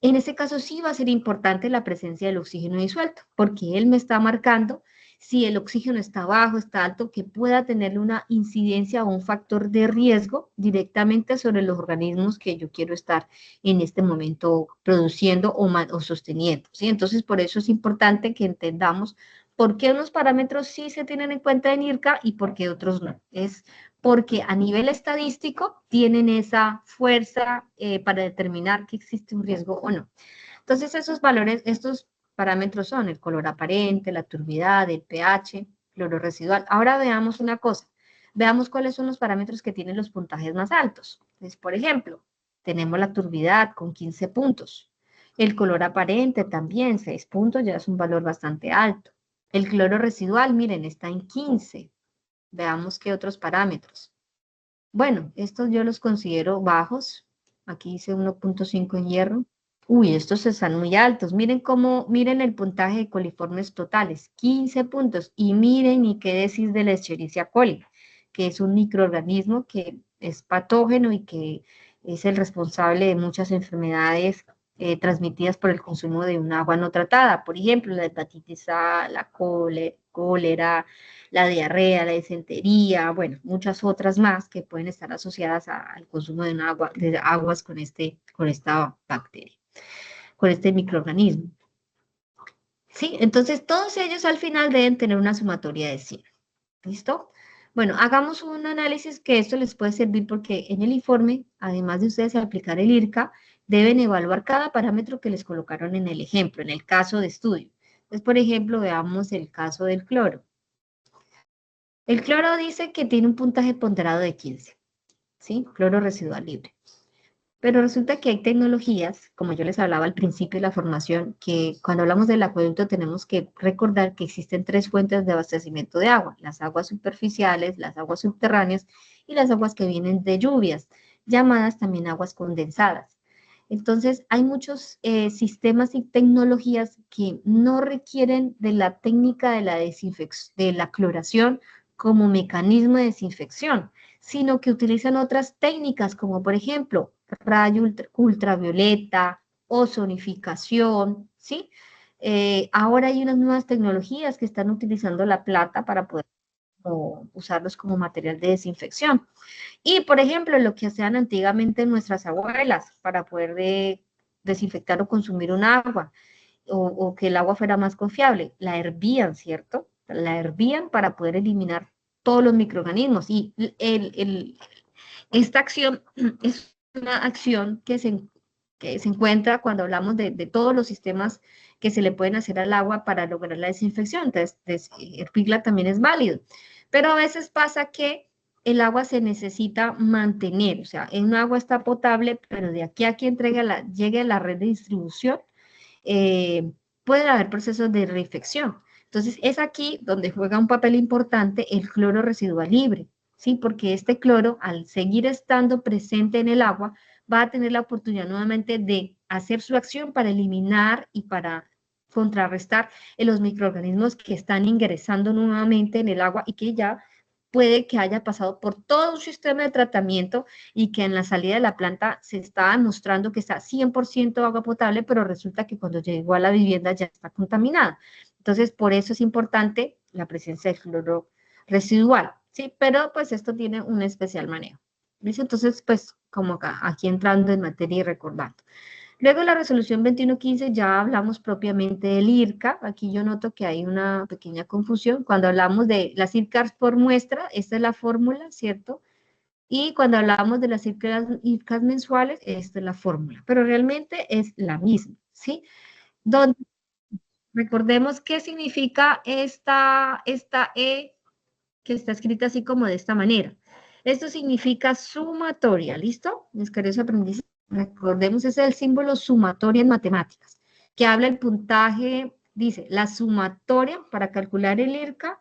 en ese caso sí va a ser importante la presencia del oxígeno disuelto, porque él me está marcando si el oxígeno está bajo, está alto, que pueda tener una incidencia o un factor de riesgo directamente sobre los organismos que yo quiero estar en este momento produciendo o sosteniendo, ¿sí? Entonces, por eso es importante que entendamos por qué unos parámetros sí se tienen en cuenta en IRCA y por qué otros no. Es porque a nivel estadístico tienen esa fuerza para determinar que existe un riesgo o no. Entonces, esos valores, estos parámetros son el color aparente, la turbidez, el pH, cloro residual. Ahora veamos una cosa, veamos cuáles son los parámetros que tienen los puntajes más altos. Entonces, por ejemplo, tenemos la turbidez con 15 puntos. El color aparente también, 6 puntos, ya es un valor bastante alto. El cloro residual, miren, está en 15. Veamos qué otros parámetros. Bueno, estos yo los considero bajos. Aquí dice 1.5 en hierro. Uy, estos están muy altos. Miren el puntaje de coliformes totales, 15 puntos. Y miren y qué decir de la Escherichia coli, que es un microorganismo que es patógeno y que es el responsable de muchas enfermedades transmitidas por el consumo de un agua no tratada. Por ejemplo, la hepatitis A, la cólera, la diarrea, la disentería, bueno, muchas otras más que pueden estar asociadas al consumo de aguas con esta bacteria, con este microorganismo. ¿Sí? Entonces, todos ellos al final deben tener una sumatoria de 100. ¿Listo? Bueno, hagamos un análisis que esto les puede servir porque en el informe, además de ustedes aplicar el IRCA, deben evaluar cada parámetro que les colocaron en el ejemplo, en el caso de estudio. Entonces, por ejemplo, veamos el caso del cloro. El cloro dice que tiene un puntaje ponderado de 15, ¿sí? Cloro residual libre. Pero resulta que hay tecnologías, como yo les hablaba al principio de la formación, que cuando hablamos del acueducto tenemos que recordar que existen tres fuentes de abastecimiento de agua: las aguas superficiales, las aguas subterráneas y las aguas que vienen de lluvias, llamadas también aguas condensadas. Entonces, hay muchos sistemas y tecnologías que no requieren de la técnica de de la cloración como mecanismo de desinfección, sino que utilizan otras técnicas, como por ejemplo ultravioleta, ozonificación, ¿sí? Ahora hay unas nuevas tecnologías que están utilizando la plata para poder usarlos como material de desinfección. Y, por ejemplo, lo que hacían antiguamente nuestras abuelas para poder desinfectar o consumir un agua, o que el agua fuera más confiable, la hervían, ¿cierto? La hervían para poder eliminar todos los microorganismos. Y esta acción es una acción que se encuentra cuando hablamos de todos los sistemas que se le pueden hacer al agua para lograr la desinfección. Entonces, hervirla también es válido. Pero a veces pasa que el agua se necesita mantener, o sea, un agua está potable, pero de aquí a que llegue a la red de distribución, eh, pueden haber procesos de reinfección. Entonces, es aquí donde juega un papel importante el cloro residual libre, ¿sí? Porque este cloro, al seguir estando presente en el agua, va a tener la oportunidad nuevamente de hacer su acción para eliminar y para contrarrestar los microorganismos que están ingresando nuevamente en el agua y que ya puede que haya pasado por todo un sistema de tratamiento y que en la salida de la planta se está demostrando que está 100% agua potable, pero resulta que cuando llegó a la vivienda ya está contaminada. Entonces, por eso es importante la presencia del cloro residual, ¿sí? Pero pues esto tiene un especial manejo. ¿Listo? Entonces, pues como acá, aquí entrando en materia y recordando. Luego de la resolución 2115 ya hablamos propiamente del IRCA. Aquí yo noto que hay una pequeña confusión. Cuando hablamos de las IRCAs por muestra, esta es la fórmula, ¿cierto? Y cuando hablamos de las IRCAs mensuales, esta es la fórmula, pero realmente es la misma, ¿sí? Donde recordemos qué significa esta E que está escrita así como de esta manera. Esto significa sumatoria, ¿listo? Mis queridos aprendices, recordemos, es el símbolo sumatoria en matemáticas, que habla el puntaje, dice, la sumatoria para calcular el IRCA.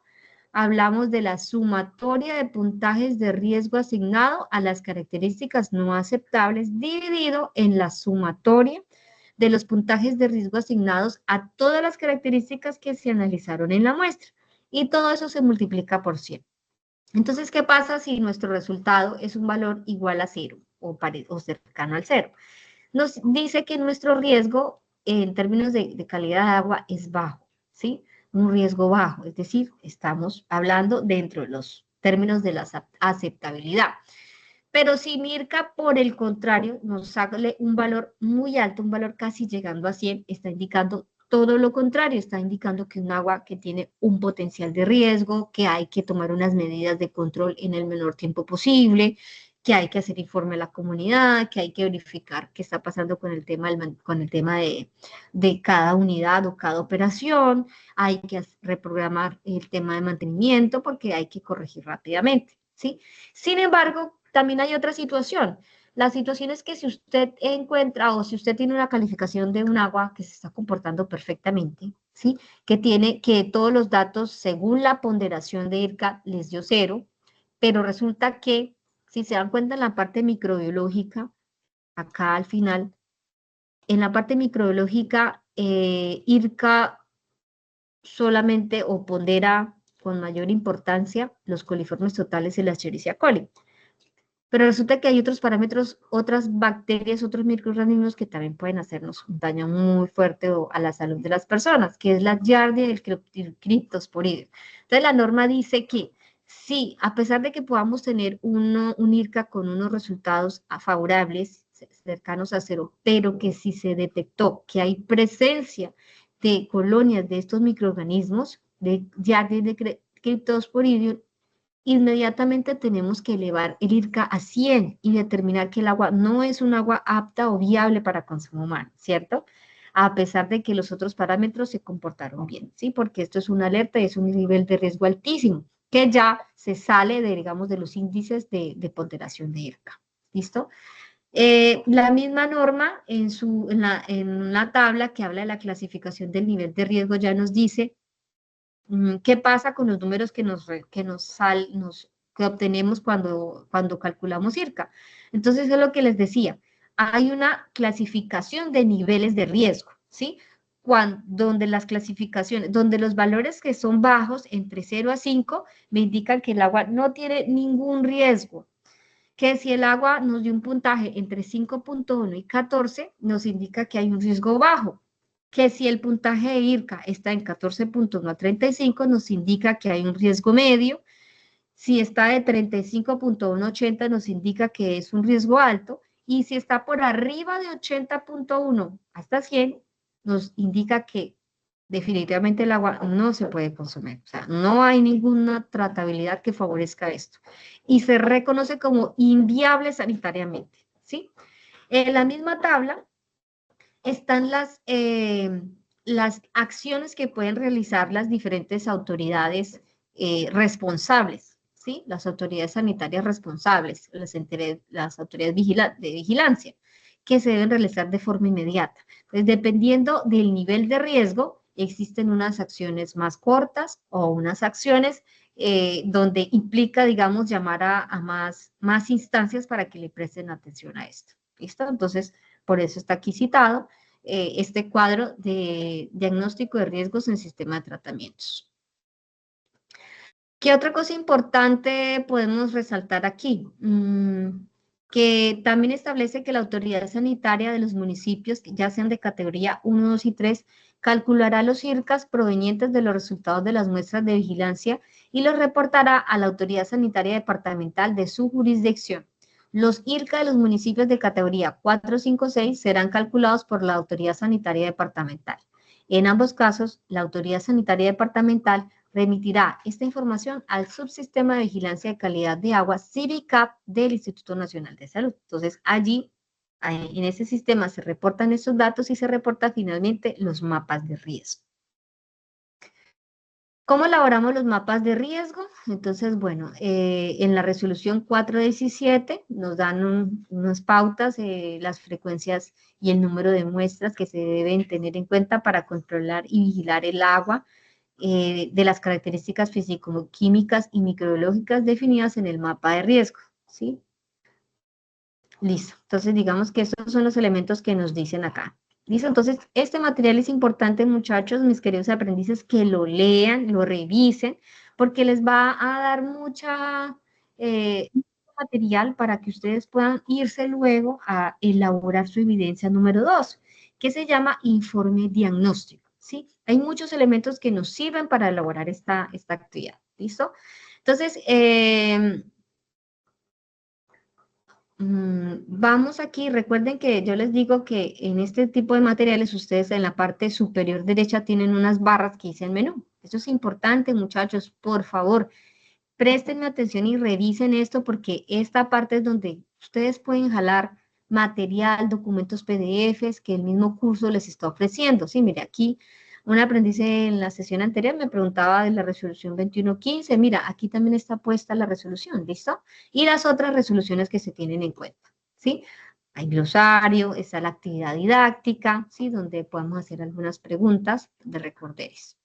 Hablamos de la sumatoria de puntajes de riesgo asignado a las características no aceptables dividido en la sumatoria de los puntajes de riesgo asignados a todas las características que se analizaron en la muestra. Y todo eso se multiplica por 100. Entonces, ¿qué pasa si nuestro resultado es un valor igual a 0 o cercano al 0? Nos dice que nuestro riesgo en términos de calidad de agua es bajo, ¿sí? Un riesgo bajo, es decir, estamos hablando dentro de los términos de la aceptabilidad. Pero si Mirka, por el contrario, nos sale un valor muy alto, un valor casi llegando a 100, está indicando todo lo contrario, está indicando que un agua que tiene un potencial de riesgo, que hay que tomar unas medidas de control en el menor tiempo posible, que hay que hacer informe a la comunidad, que hay que verificar qué está pasando con el tema, de cada unidad o cada operación, hay que reprogramar el tema de mantenimiento porque hay que corregir rápidamente, ¿sí? Sin embargo, también hay otra situación. La situación es que si usted encuentra o si usted tiene una calificación de un agua que se está comportando perfectamente, ¿sí? Que todos los datos según la ponderación de IRCA les dio 0, pero resulta que si se dan cuenta en la parte microbiológica, acá al final, en la parte microbiológica, IRCA solamente o pondera con mayor importancia los coliformes totales y la Escherichia coli. Pero resulta que hay otros parámetros, otras bacterias, otros microorganismos que también pueden hacernos un daño muy fuerte a la salud de las personas, que es la Giardia y el Cryptosporidium. Entonces la norma dice que sí, a pesar de que podamos tener un IRCA con unos resultados favorables, cercanos a 0, pero que si se detectó que hay presencia de colonias de estos microorganismos, de Giardia y de Cryptosporidium, inmediatamente tenemos que elevar el IRCA a 100 y determinar que el agua no es un agua apta o viable para consumo humano, ¿cierto? A pesar de que los otros parámetros se comportaron bien, ¿sí? Porque esto es una alerta y es un nivel de riesgo altísimo, que ya se sale de, digamos, de los índices de ponderación de IRCA, ¿listo? La misma norma en la tabla que habla de la clasificación del nivel de riesgo ya nos dice qué pasa con los números que obtenemos cuando calculamos IRCA. Entonces, es lo que les decía, hay una clasificación de niveles de riesgo, ¿sí? Donde las clasificaciones, donde los valores que son bajos, entre 0 a 5, me indican que el agua no tiene ningún riesgo, que si el agua nos dio un puntaje entre 5.1 y 14, nos indica que hay un riesgo bajo, que si el puntaje de IRCA está en 14.1 a 35, nos indica que hay un riesgo medio, si está de 35.1 a 80, nos indica que es un riesgo alto, y si está por arriba de 80.1 hasta 100, nos indica que definitivamente el agua no se puede consumir. O sea, no hay ninguna tratabilidad que favorezca esto. Y se reconoce como inviable sanitariamente, ¿sí? En la misma tabla están las acciones que pueden realizar las diferentes autoridades responsables, ¿sí? Las autoridades sanitarias responsables, las autoridades de vigilancia, que se deben realizar de forma inmediata. Entonces, dependiendo del nivel de riesgo, existen unas acciones más cortas o unas acciones donde implica, digamos, llamar a más instancias para que le presten atención a esto. ¿Listo? Entonces, por eso está aquí citado este cuadro de diagnóstico de riesgos en sistema de tratamientos. ¿Qué otra cosa importante podemos resaltar aquí? Que también establece que la autoridad sanitaria de los municipios, ya sean de categoría 1, 2 y 3, calculará los IRCAS provenientes de los resultados de las muestras de vigilancia y los reportará a la autoridad sanitaria departamental de su jurisdicción. Los IRCA de los municipios de categoría 4, 5, 6 serán calculados por la autoridad sanitaria departamental. En ambos casos, la autoridad sanitaria departamental remitirá esta información al subsistema de vigilancia de calidad de agua CIVICAP del Instituto Nacional de Salud. Entonces, allí, en ese sistema se reportan esos datos y se reportan finalmente los mapas de riesgo. ¿Cómo elaboramos los mapas de riesgo? Entonces, bueno, en la resolución 417 nos dan unas pautas, las frecuencias y el número de muestras que se deben tener en cuenta para controlar y vigilar el agua, de las características físico-químicas y microbiológicas definidas en el mapa de riesgo, ¿sí? Listo. Entonces, digamos que estos son los elementos que nos dicen acá. Listo. Entonces, este material es importante, muchachos, mis queridos aprendices, que lo lean, lo revisen, porque les va a dar mucha material para que ustedes puedan irse luego a elaborar su evidencia número 2, que se llama informe diagnóstico, ¿sí? Hay muchos elementos que nos sirven para elaborar esta actividad, ¿listo? Entonces, vamos aquí, recuerden que yo les digo que en este tipo de materiales ustedes en la parte superior derecha tienen unas barras que dicen menú. Eso es importante, muchachos, por favor, presten atención y revisen esto porque esta parte es donde ustedes pueden jalar material, documentos PDFs que el mismo curso les está ofreciendo. Sí, mire, aquí un aprendiz en la sesión anterior me preguntaba de la resolución 2115. Mira, aquí también está puesta la resolución, ¿listo? Y las otras resoluciones que se tienen en cuenta, ¿sí? Hay glosario, está la actividad didáctica, ¿sí? Donde podemos hacer algunas preguntas de recorderis.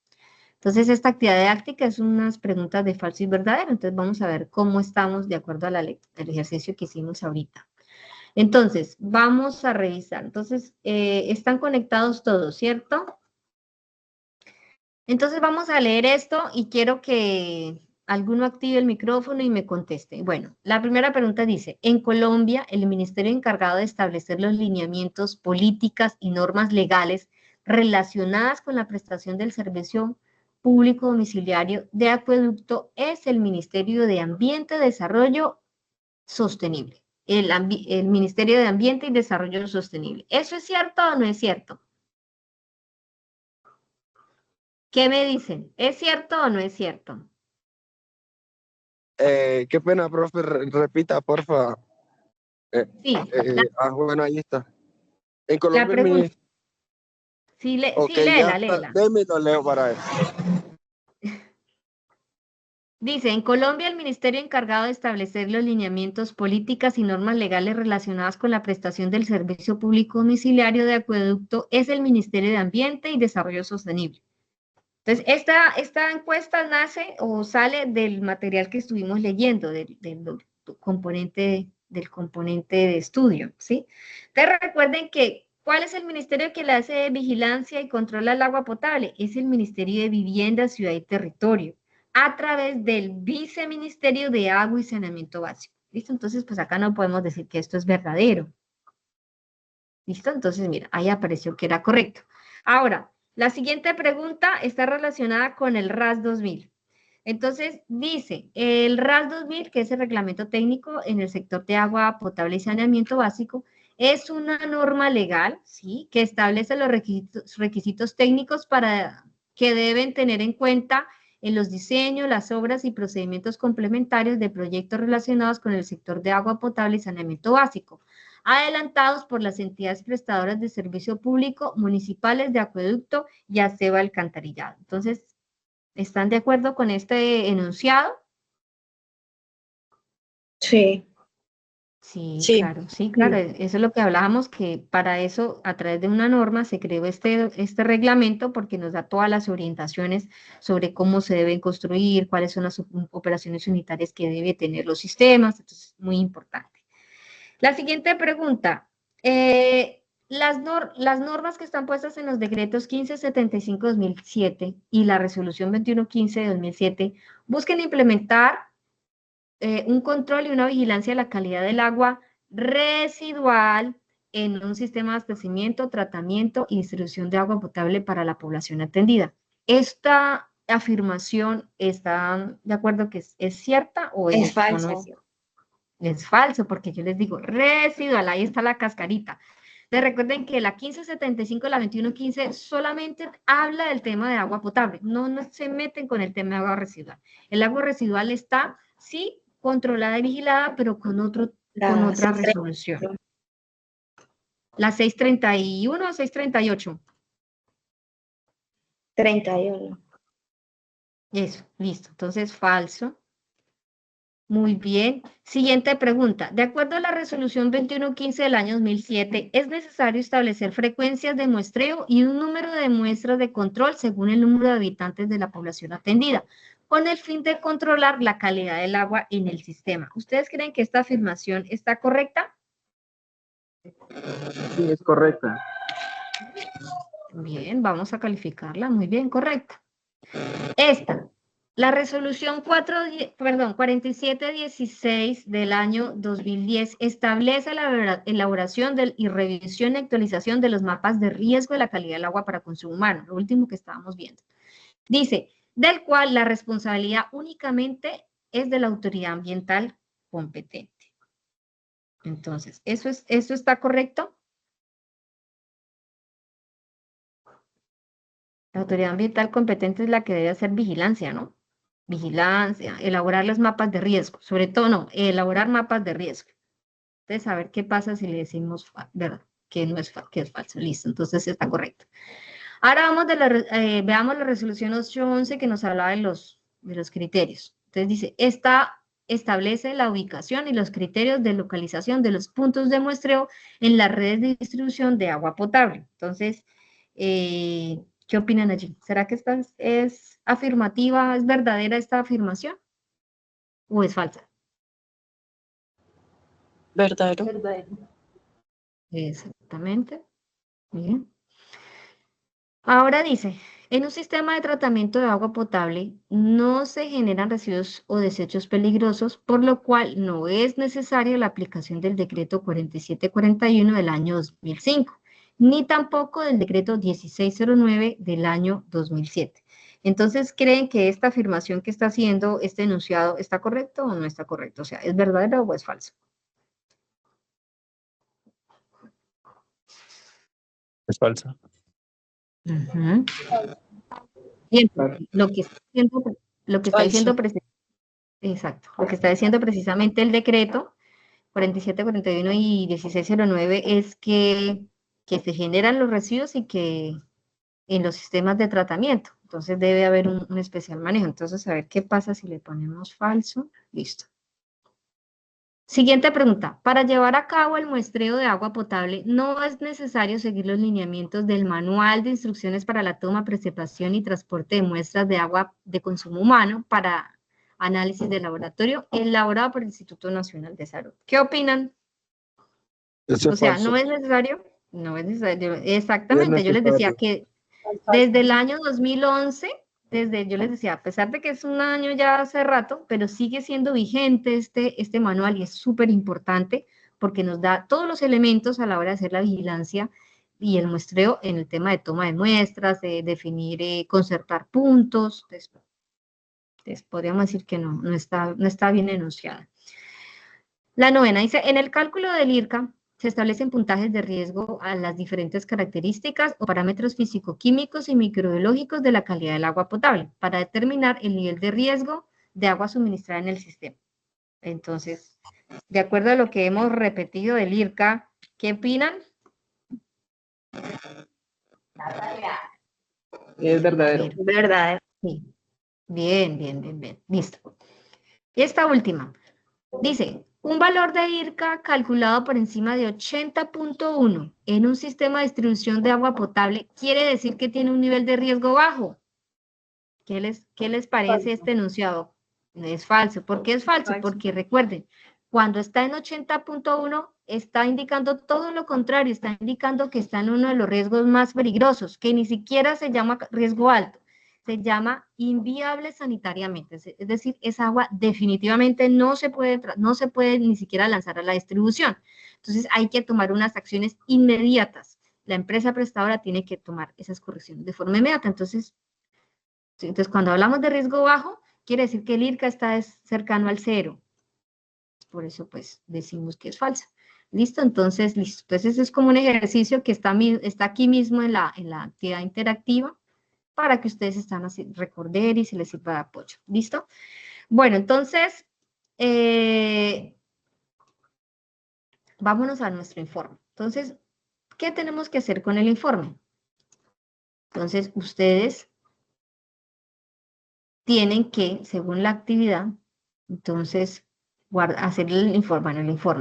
Entonces, esta actividad didáctica es unas preguntas de falso y verdadero. Entonces, vamos a ver cómo estamos de acuerdo a al ejercicio que hicimos ahorita. Entonces, vamos a revisar. Entonces, están conectados todos, ¿cierto? Entonces, vamos a leer esto y quiero que alguno active el micrófono y me conteste. Bueno, la primera pregunta dice, en Colombia, el ministerio encargado de establecer los lineamientos, políticas y normas legales relacionadas con la prestación del servicio público domiciliario de acueducto es el Ministerio de Ambiente y Desarrollo Sostenible. El Ministerio de Ambiente y Desarrollo Sostenible. ¿Eso es cierto o no es cierto? ¿Qué me dicen? ¿Es cierto o no es cierto? Qué pena, profe, repita, porfa. Sí, la, Bueno, ahí está. En la Colombia el pregunta, ministro. sí, Ok, ya léela, está. léela. Déme y lo leo para él. Dice, en Colombia el ministerio encargado de establecer los lineamientos, políticas y normas legales relacionadas con la prestación del servicio público domiciliario de acueducto es el Ministerio de Ambiente y Desarrollo Sostenible. Entonces, esta encuesta nace o sale del material que estuvimos leyendo, del componente de estudio, ¿sí? Entonces, recuerden que, ¿cuál es el ministerio que le hace vigilancia y controla el agua potable? Es el Ministerio de Vivienda, Ciudad y Territorio, a través del Viceministerio de Agua y Saneamiento Básico. ¿Listo? Entonces, pues acá no podemos decir que esto es verdadero. ¿Listo? Entonces, mira, ahí apareció que era correcto. Ahora, la siguiente pregunta está relacionada con el RAS 2000. Entonces, dice, el RAS 2000, que es el reglamento técnico en el sector de agua potable y saneamiento básico, es una norma legal, ¿sí?, que establece los requisitos técnicos para que deben tener en cuenta en los diseños, las obras y procedimientos complementarios de proyectos relacionados con el sector de agua potable y saneamiento básico, adelantados por las entidades prestadoras de servicio público, municipales de acueducto y aseo alcantarillado. Entonces, ¿están de acuerdo con este enunciado? Sí. Sí, Sí. claro, sí, claro. Eso es lo que hablábamos, que para eso, a través de una norma, se creó este reglamento porque nos da todas las orientaciones sobre cómo se deben construir, cuáles son las operaciones unitarias que deben tener los sistemas. Entonces, muy importante. La siguiente pregunta. Las normas que están puestas en los decretos 1575-2007 y la resolución 2115-2007 buscan implementar un control y una vigilancia de la calidad del agua residual en un sistema de abastecimiento, tratamiento y distribución de agua potable para la población atendida. ¿Esta afirmación está de acuerdo que es cierta o Es o no falso. es cierta? Es falso, porque yo les digo, residual, ahí está la cascarita. Entonces recuerden que la 1575 y la 2115 solamente habla del tema de agua potable, no se meten con el tema de agua residual. El agua residual está, sí, controlada y vigilada, pero con otra resolución. La 631 o 638. 31. Eso, listo. Entonces, falso. Muy bien. Siguiente pregunta. De acuerdo a la resolución 2115 del año 2007, es necesario establecer frecuencias de muestreo y un número de muestras de control según el número de habitantes de la población atendida, con el fin de controlar la calidad del agua en el sistema. ¿Ustedes creen que esta afirmación está correcta? Sí, es correcta. Bien, vamos a calificarla. Muy bien, correcta. Esta. La resolución 4716 del año 2010 establece la elaboración y revisión y actualización de los mapas de riesgo de la calidad del agua para consumo humano, lo último que estábamos viendo. Dice, del cual la responsabilidad únicamente es de la autoridad ambiental competente. Entonces, ¿eso está correcto? La autoridad ambiental competente es la que debe hacer vigilancia, ¿no? Vigilancia, elaborar los mapas de riesgo, sobre todo no, elaborar mapas de riesgo. Entonces, a ver qué pasa si le decimos, ¿verdad? Que no es, que es falso, listo, entonces está correcto. Ahora vamos veamos la resolución 811 que nos hablaba de los criterios. Entonces dice, esta establece la ubicación y los criterios de localización de los puntos de muestreo en las redes de distribución de agua potable. Entonces, ¿qué opinan allí? ¿Será que esta es afirmativa, es verdadera esta afirmación? ¿O es falsa? Verdadero. Exactamente. Bien. Ahora dice, en un sistema de tratamiento de agua potable no se generan residuos o desechos peligrosos, por lo cual no es necesaria la aplicación del decreto 4741 del año 2005, ni tampoco del decreto 1609 del año 2007. Entonces, ¿creen que esta afirmación que está haciendo este enunciado está correcto o no está correcto? O sea, ¿es verdadero o es falso? Es falsa. Ujú. Bien, lo que está diciendo, Falso. exacto, lo que está diciendo precisamente el decreto 4741 y 1609 es que se generan los residuos y que en los sistemas de tratamiento. Entonces debe haber un especial manejo. Entonces, a ver qué pasa si le ponemos falso. Listo. Siguiente pregunta. Para llevar a cabo el muestreo de agua potable, no es necesario seguir los lineamientos del Manual de Instrucciones para la toma, presentación y transporte de muestras de agua de consumo humano para análisis de laboratorio elaborado por el Instituto Nacional de Salud. ¿Qué opinan? Eso O es sea, falso. ¿no es necesario? No es necesario. Es Exactamente. Yo les decía necesario. que desde el año 2011, yo les decía, a pesar de que es un año ya hace rato, pero sigue siendo vigente este manual y es súper importante porque nos da todos los elementos a la hora de hacer la vigilancia y el muestreo en el tema de toma de muestras, de definir, concertar puntos. Entonces, podríamos decir que no está bien enunciada. La novena dice, en el cálculo del IRCA se establecen puntajes de riesgo a las diferentes características o parámetros físico-químicos y microbiológicos de la calidad del agua potable para determinar el nivel de riesgo de agua suministrada en el sistema. Entonces, de acuerdo a lo que hemos repetido del IRCA, ¿qué opinan? Es verdadero. Verdadero. Sí. Bien. Listo. Y esta última. Dice, un valor de IRCA calculado por encima de 80.1 en un sistema de distribución de agua potable quiere decir que tiene un nivel de riesgo bajo. ¿Qué les parece este enunciado? Es falso. ¿Por qué es falso? Porque recuerden, cuando está en 80.1 está indicando todo lo contrario, está indicando que está en uno de los riesgos más peligrosos, que ni siquiera se llama riesgo alto, se llama inviable sanitariamente, es decir, esa agua definitivamente no se puede ni siquiera lanzar a la distribución. Entonces hay que tomar unas acciones inmediatas. La empresa prestadora tiene que tomar esas correcciones de forma inmediata. Entonces, cuando hablamos de riesgo bajo, quiere decir que el IRCA está cercano al cero. Por eso, pues, decimos que es falsa. ¿Listo? Entonces, listo. Entonces, es como un ejercicio que está aquí mismo en la actividad interactiva para que ustedes están así, recordar y se les sirva de apoyo. ¿Listo? Bueno, entonces, vámonos a nuestro informe. Entonces, ¿qué tenemos que hacer con el informe? Entonces, ustedes tienen que, según la actividad, entonces, hacer el informe. Bueno,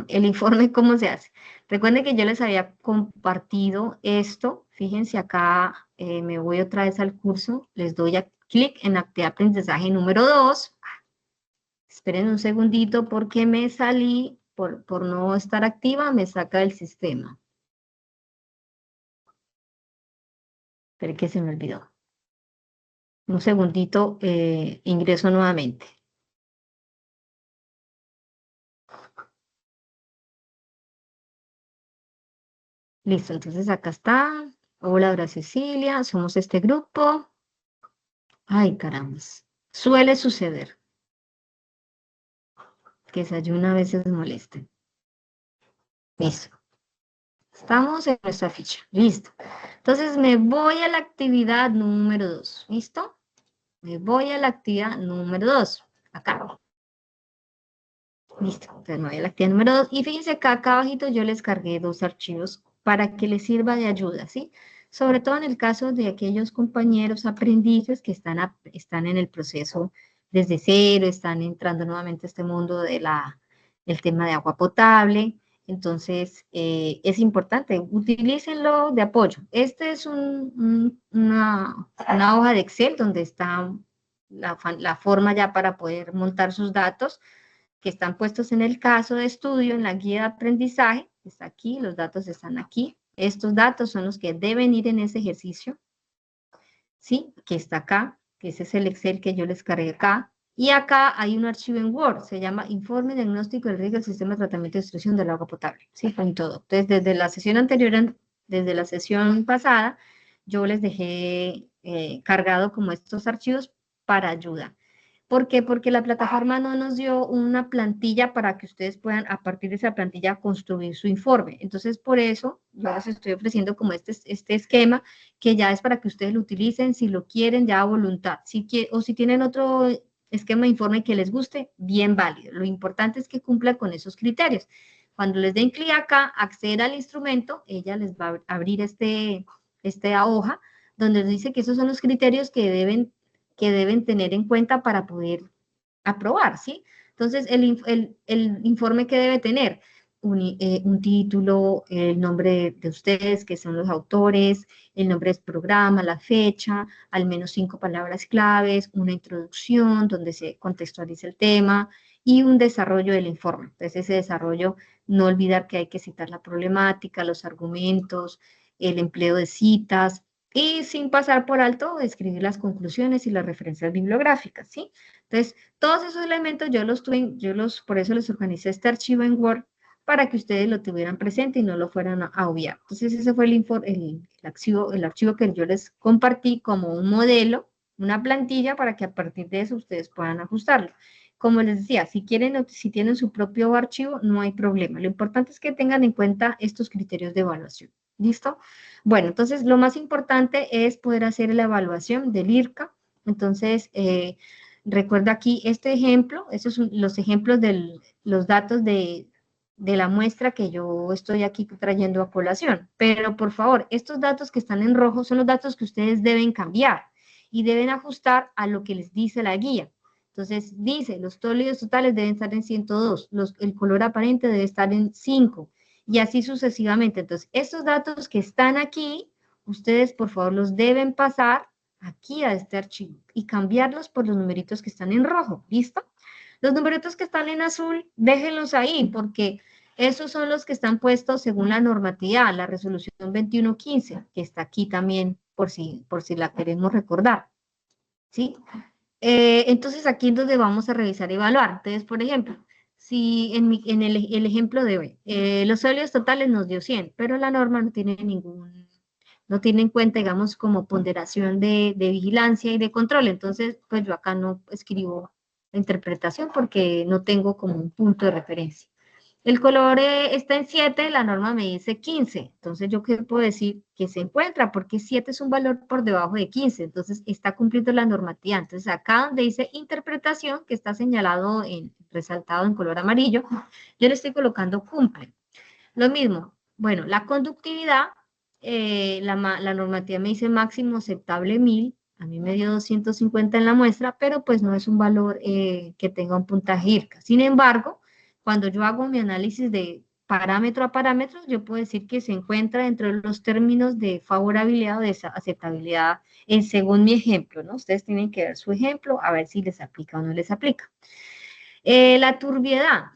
el informe, ¿cómo se hace? Recuerden que yo les había compartido esto. Fíjense acá, me voy otra vez al curso, les doy a clic en actividad de aprendizaje número 2. Esperen un segundito porque me salí, por no estar activa, me saca del sistema. Esperen que se me olvidó. Un segundito, ingreso nuevamente. Listo, entonces acá está. Hola, Dora Cecilia, somos este grupo. Ay, caramba. Suele suceder que Sayuna a veces molesta. Listo. Estamos en nuestra ficha. Listo. Entonces me voy a la actividad número 2. ¿Listo? Me voy a la actividad número 2. Acá. Listo. Entonces me voy a la actividad número 2. Y fíjense acá abajito yo les cargué 2 archivos para que les sirva de ayuda, ¿sí? Sobre todo en el caso de aquellos compañeros aprendices que están en el proceso desde cero, están entrando nuevamente a este mundo del tema de agua potable. Entonces, es importante, utilícenlo de apoyo. Este es una hoja de Excel donde está la forma ya para poder montar sus datos que están puestos en el caso de estudio, en la guía de aprendizaje. Está aquí, los datos están aquí. Estos datos son los que deben ir en ese ejercicio, ¿sí? Que está acá, que ese es el Excel que yo les cargué acá. Y acá hay un archivo en Word, se llama Informe Diagnóstico del Riesgo del Sistema de Tratamiento y Distribución del Agua Potable, ¿sí? Con todo. Entonces, desde la sesión anterior, desde la sesión pasada, yo les dejé cargado como estos archivos para ayuda. ¿Por qué? Porque la plataforma no nos dio una plantilla para que ustedes puedan, a partir de esa plantilla, construir su informe. Entonces, por eso, yo les estoy ofreciendo como este esquema, que ya es para que ustedes lo utilicen, si lo quieren, ya a voluntad. O si tienen otro esquema de informe que les guste, bien válido. Lo importante es que cumpla con esos criterios. Cuando les den clic acá, acceder al instrumento, ella les va a abrir esta hoja, donde dice que esos son los criterios que deben tener en cuenta para poder aprobar, ¿sí? Entonces, el informe que debe tener un título, el nombre de ustedes, que son los autores, el nombre del programa, la fecha, al menos 5 palabras claves, una introducción donde se contextualiza el tema y un desarrollo del informe. Entonces, ese desarrollo, no olvidar que hay que citar la problemática, los argumentos, el empleo de citas y sin pasar por alto, escribir las conclusiones y las referencias bibliográficas, ¿sí? Entonces, todos esos elementos por eso les organicé este archivo en Word para que ustedes lo tuvieran presente y no lo fueran a obviar. Entonces, ese fue el archivo que yo les compartí como un modelo, una plantilla para que a partir de eso ustedes puedan ajustarlo. Como les decía, si tienen su propio archivo, no hay problema. Lo importante es que tengan en cuenta estos criterios de evaluación. ¿Listo? Bueno, entonces lo más importante es poder hacer la evaluación del IRCA. Entonces, recuerda aquí este ejemplo, estos son los ejemplos de los datos de la muestra que yo estoy aquí trayendo a colación. Pero por favor, estos datos que están en rojo son los datos que ustedes deben cambiar y deben ajustar a lo que les dice la guía. Entonces dice, los sólidos totales deben estar en 102, el color aparente debe estar en 5 y así sucesivamente. Entonces, estos datos que están aquí, ustedes por favor los deben pasar aquí a este archivo y cambiarlos por los numeritos que están en rojo, ¿listo? Los numeritos que están en azul, déjenlos ahí porque esos son los que están puestos según la normatividad, la resolución 2115, que está aquí también por si la queremos recordar, ¿sí? Entonces aquí es donde vamos a revisar y evaluar. Entonces, por ejemplo, si en el ejemplo de hoy, los sólidos totales nos dio 100, pero la norma no tiene en cuenta, digamos, como ponderación de vigilancia y de control. Entonces, pues yo acá no escribo la interpretación porque no tengo como un punto de referencia. El color está en 7, la norma me dice 15. Entonces, ¿yo qué puedo decir? Que se encuentra, porque 7 es un valor por debajo de 15. Entonces, está cumpliendo la normativa. Entonces, acá donde dice interpretación, que está señalado, resaltado en color amarillo, yo le estoy colocando cumple. Lo mismo, bueno, la conductividad, la normativa me dice máximo aceptable 1000. A mí me dio 250 en la muestra, pero pues no es un valor que tenga un puntaje IRCA. Sin embargo, cuando yo hago mi análisis de parámetro a parámetro, yo puedo decir que se encuentra dentro de los términos de favorabilidad o de aceptabilidad según mi ejemplo, ¿no? Ustedes tienen que ver su ejemplo, a ver si les aplica o no les aplica. La turbiedad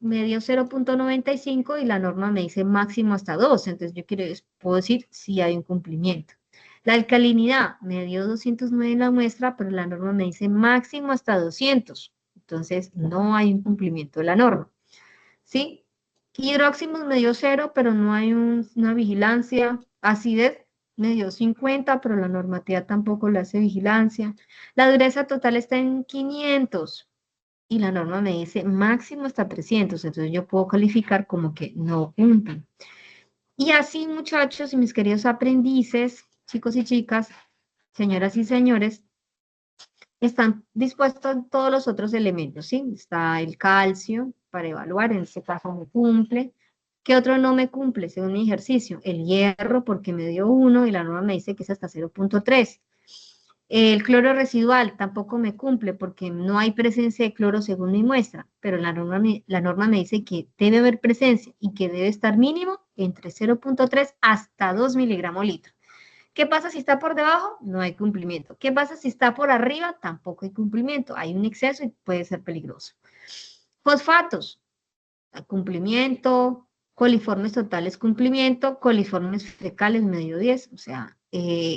me dio 0.95 y la norma me dice máximo hasta 2, entonces yo puedo decir si hay un cumplimiento. La alcalinidad me dio 209 en la muestra, pero la norma me dice máximo hasta 200, entonces no hay un cumplimiento de la norma. ¿Sí? Hidróximos me dio 0, pero no hay una vigilancia. Acidez me dio 50, pero la normativa tampoco le hace vigilancia. La dureza total está en 500 y la norma me dice máximo hasta 300, entonces yo puedo calificar como que no cumplen. Y así, muchachos y mis queridos aprendices, chicos y chicas, señoras y señores, están dispuestos todos los otros elementos, ¿sí? Está el calcio para evaluar, en este caso me cumple. ¿Qué otro no me cumple según mi ejercicio? El hierro porque me dio 1 y la norma me dice que es hasta 0.3. El cloro residual tampoco me cumple porque no hay presencia de cloro según mi muestra, pero la norma me dice que debe haber presencia y que debe estar mínimo entre 0.3 hasta 2 miligramos litro. ¿Qué pasa si está por debajo? No hay cumplimiento. ¿Qué pasa si está por arriba? Tampoco hay cumplimiento. Hay un exceso y puede ser peligroso. Fosfatos, cumplimiento. Coliformes totales, cumplimiento. Coliformes fecales, medio 10. O sea,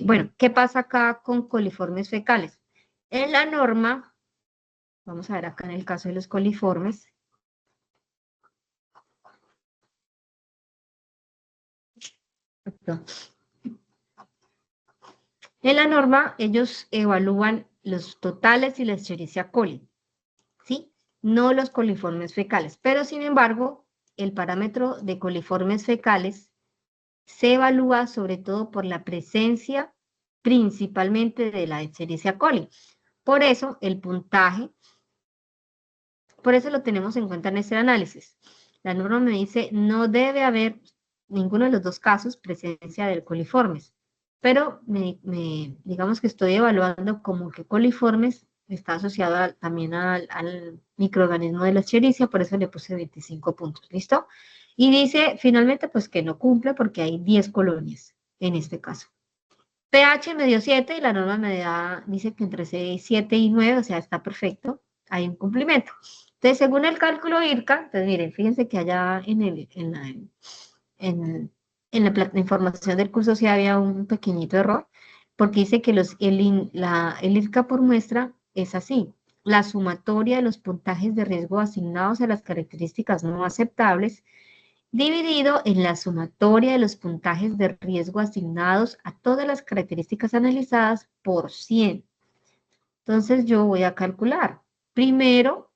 bueno, ¿qué pasa acá con coliformes fecales? En la norma, vamos a ver acá en el caso de los coliformes. En la norma, ellos evalúan los totales y la Escherichia coli, ¿sí? No los coliformes fecales, pero sin embargo, el parámetro de coliformes fecales se evalúa sobre todo por la presencia principalmente de la Escherichia coli. Por eso, el puntaje, por eso lo tenemos en cuenta en este análisis. La norma me dice, no debe haber ninguno de los dos casos presencia del coliformes. pero digamos que estoy evaluando como que coliformes está asociado también al microorganismo de la Escherichia, por eso le puse 25 puntos, ¿listo? Y dice finalmente pues que no cumple porque hay 10 colonias en este caso. pH me dio 7 y la norma dice que entre 6, 7 y 9, o sea, está perfecto, hay un cumplimiento. Entonces, según el cálculo IRCA, entonces miren, fíjense que allá en la información del curso sí había un pequeñito error, porque dice que el IRCA por muestra es así. La sumatoria de los puntajes de riesgo asignados a las características no aceptables dividido en la sumatoria de los puntajes de riesgo asignados a todas las características analizadas por 100. Entonces yo voy a calcular. Primero,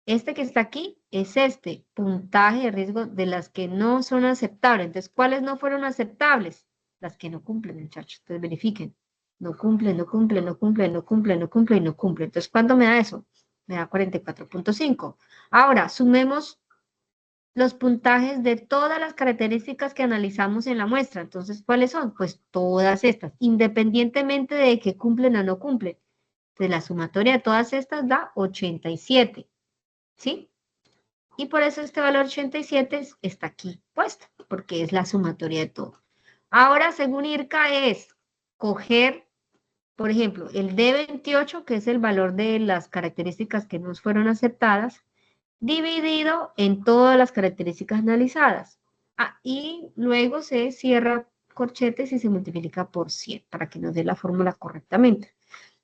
este que está aquí es este puntaje de riesgo de las que no son aceptables. Entonces, ¿cuáles no fueron aceptables? Las que no cumplen, muchachos. Entonces, verifiquen. No cumplen, no cumplen, no cumplen, no cumplen, no cumplen y no cumplen. Entonces, ¿cuánto me da eso? Me da 44.5. Ahora, sumemos los puntajes de todas las características que analizamos en la muestra. Entonces, ¿cuáles son? Pues todas estas, independientemente de que cumplen o no cumplen. Entonces, la sumatoria de todas estas da 87, ¿sí? Y por eso este valor 87 está aquí puesto, porque es la sumatoria de todo. Ahora, según IRCA, es coger, por ejemplo, el D28, que es el valor de las características que nos fueron aceptadas, dividido en todas las características analizadas. Y luego se cierra corchetes y se multiplica por 100 para que nos dé la fórmula correctamente.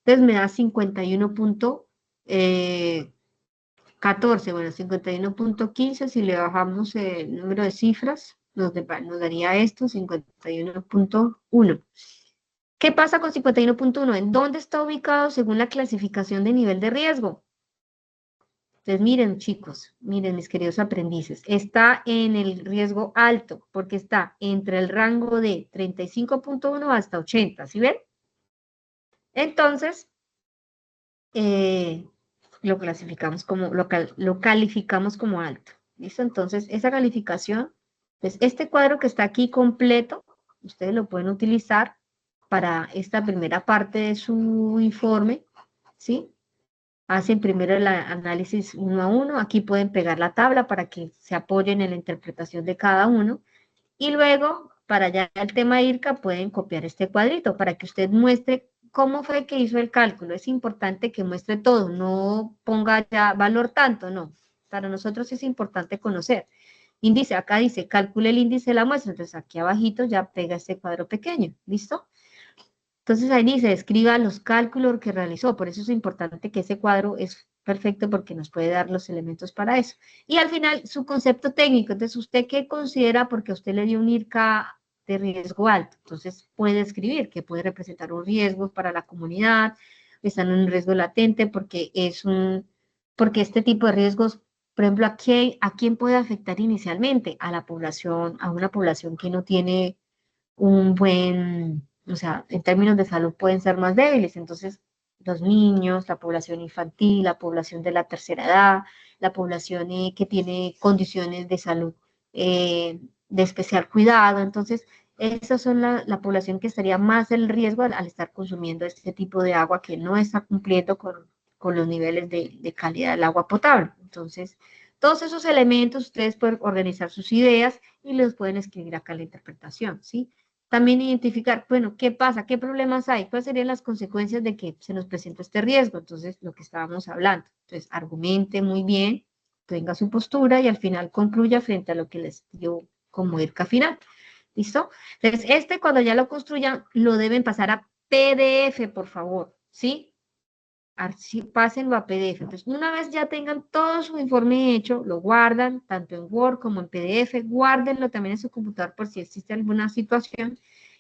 Entonces me da 51.14, bueno, 51.15, si le bajamos el número de cifras, nos daría esto, 51.1. ¿Qué pasa con 51.1? ¿En dónde está ubicado según la clasificación de nivel de riesgo? Entonces, miren, chicos, miren, mis queridos aprendices, está en el riesgo alto, porque está entre el rango de 35.1 hasta 80, ¿sí ven? Entonces, lo clasificamos como, lo calificamos como alto, ¿listo? Entonces, esa calificación, pues este cuadro que está aquí completo, ustedes lo pueden utilizar para esta primera parte de su informe, ¿sí? Hacen primero el análisis uno a uno, aquí pueden pegar la tabla para que se apoyen en la interpretación de cada uno, y luego, para ya el tema IRCA, pueden copiar este cuadrito para que usted muestre cómo fue que hizo el cálculo. Es importante que muestre todo, no ponga ya valor tanto, no. Para nosotros es importante conocer. Índice, acá dice, calcule el índice de la muestra, entonces aquí abajito ya pega este cuadro pequeño, ¿listo? Entonces ahí dice, escriba los cálculos que realizó, por eso es importante que ese cuadro es perfecto porque nos puede dar los elementos para eso. Y al final, su concepto técnico, entonces, ¿usted qué considera? Porque a usted le dio un IRCA de riesgo alto, entonces puede escribir que puede representar un riesgo para la comunidad, están en un riesgo latente porque porque este tipo de riesgos, por ejemplo, ¿a quién puede afectar inicialmente? A la población, a una población que no tiene un buen, o sea, en términos de salud pueden ser más débiles. Entonces, los niños, la población infantil, la población de la tercera edad, la población que tiene condiciones de salud de especial cuidado. Entonces, esas son la población que estaría más en riesgo al estar consumiendo este tipo de agua que no está cumpliendo con los niveles de calidad del agua potable. Entonces, todos esos elementos ustedes pueden organizar sus ideas y los pueden escribir acá en la interpretación, ¿sí? También identificar, bueno, ¿qué pasa? ¿Qué problemas hay? ¿Cuáles serían las consecuencias de que se nos presenta este riesgo? Entonces, lo que estábamos hablando. Entonces, argumente muy bien, tenga su postura y al final concluya frente a lo que les dio como IRCA final. ¿Listo? Entonces, cuando ya lo construyan, lo deben pasar a PDF, por favor, ¿sí? Pásenlo a PDF. Entonces, una vez ya tengan todo su informe hecho, lo guardan tanto en Word como en PDF, guárdenlo también en su computador por si existe alguna situación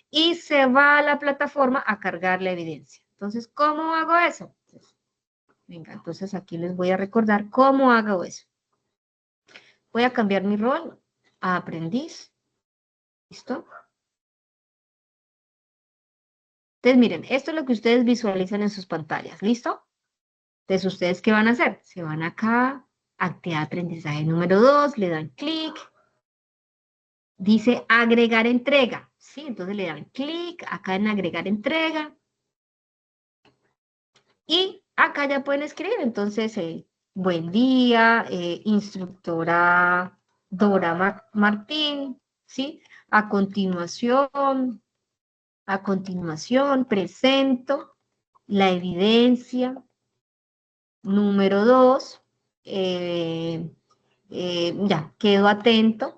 y se va a la plataforma a cargar la evidencia. Entonces, ¿cómo hago eso? Venga, entonces aquí les voy a recordar cómo hago eso. Voy a cambiar mi rol a aprendiz. ¿Listo? Entonces, miren, esto es lo que ustedes visualizan en sus pantallas. ¿Listo? Entonces, ¿ustedes qué van a hacer? Se van acá, actividad de aprendizaje número 2, le dan clic, dice agregar entrega. ¿sí? Entonces le dan clic acá en agregar entrega y acá ya pueden escribir. Entonces, buen día, instructora Dora Martín, ¿sí? A continuación presento la evidencia número 2. Ya, quedo atenta,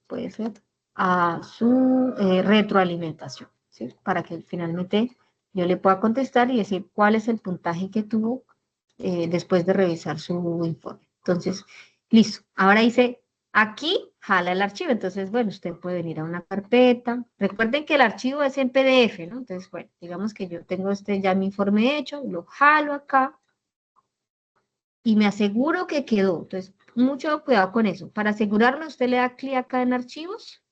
puede ser, a su retroalimentación, ¿sí? Para que finalmente yo le pueda contestar y decir cuál es el puntaje que tuvo después de revisar su informe. Entonces, listo. Ahora dice, aquí jala el archivo. Entonces, bueno, usted puede venir a una carpeta. Recuerden que el archivo es en PDF, ¿no? Entonces, bueno, digamos que yo tengo ya mi informe hecho, lo jalo acá y me aseguro que quedó. Entonces, mucho cuidado con eso. Para asegurarme, usted le da clic acá en archivos,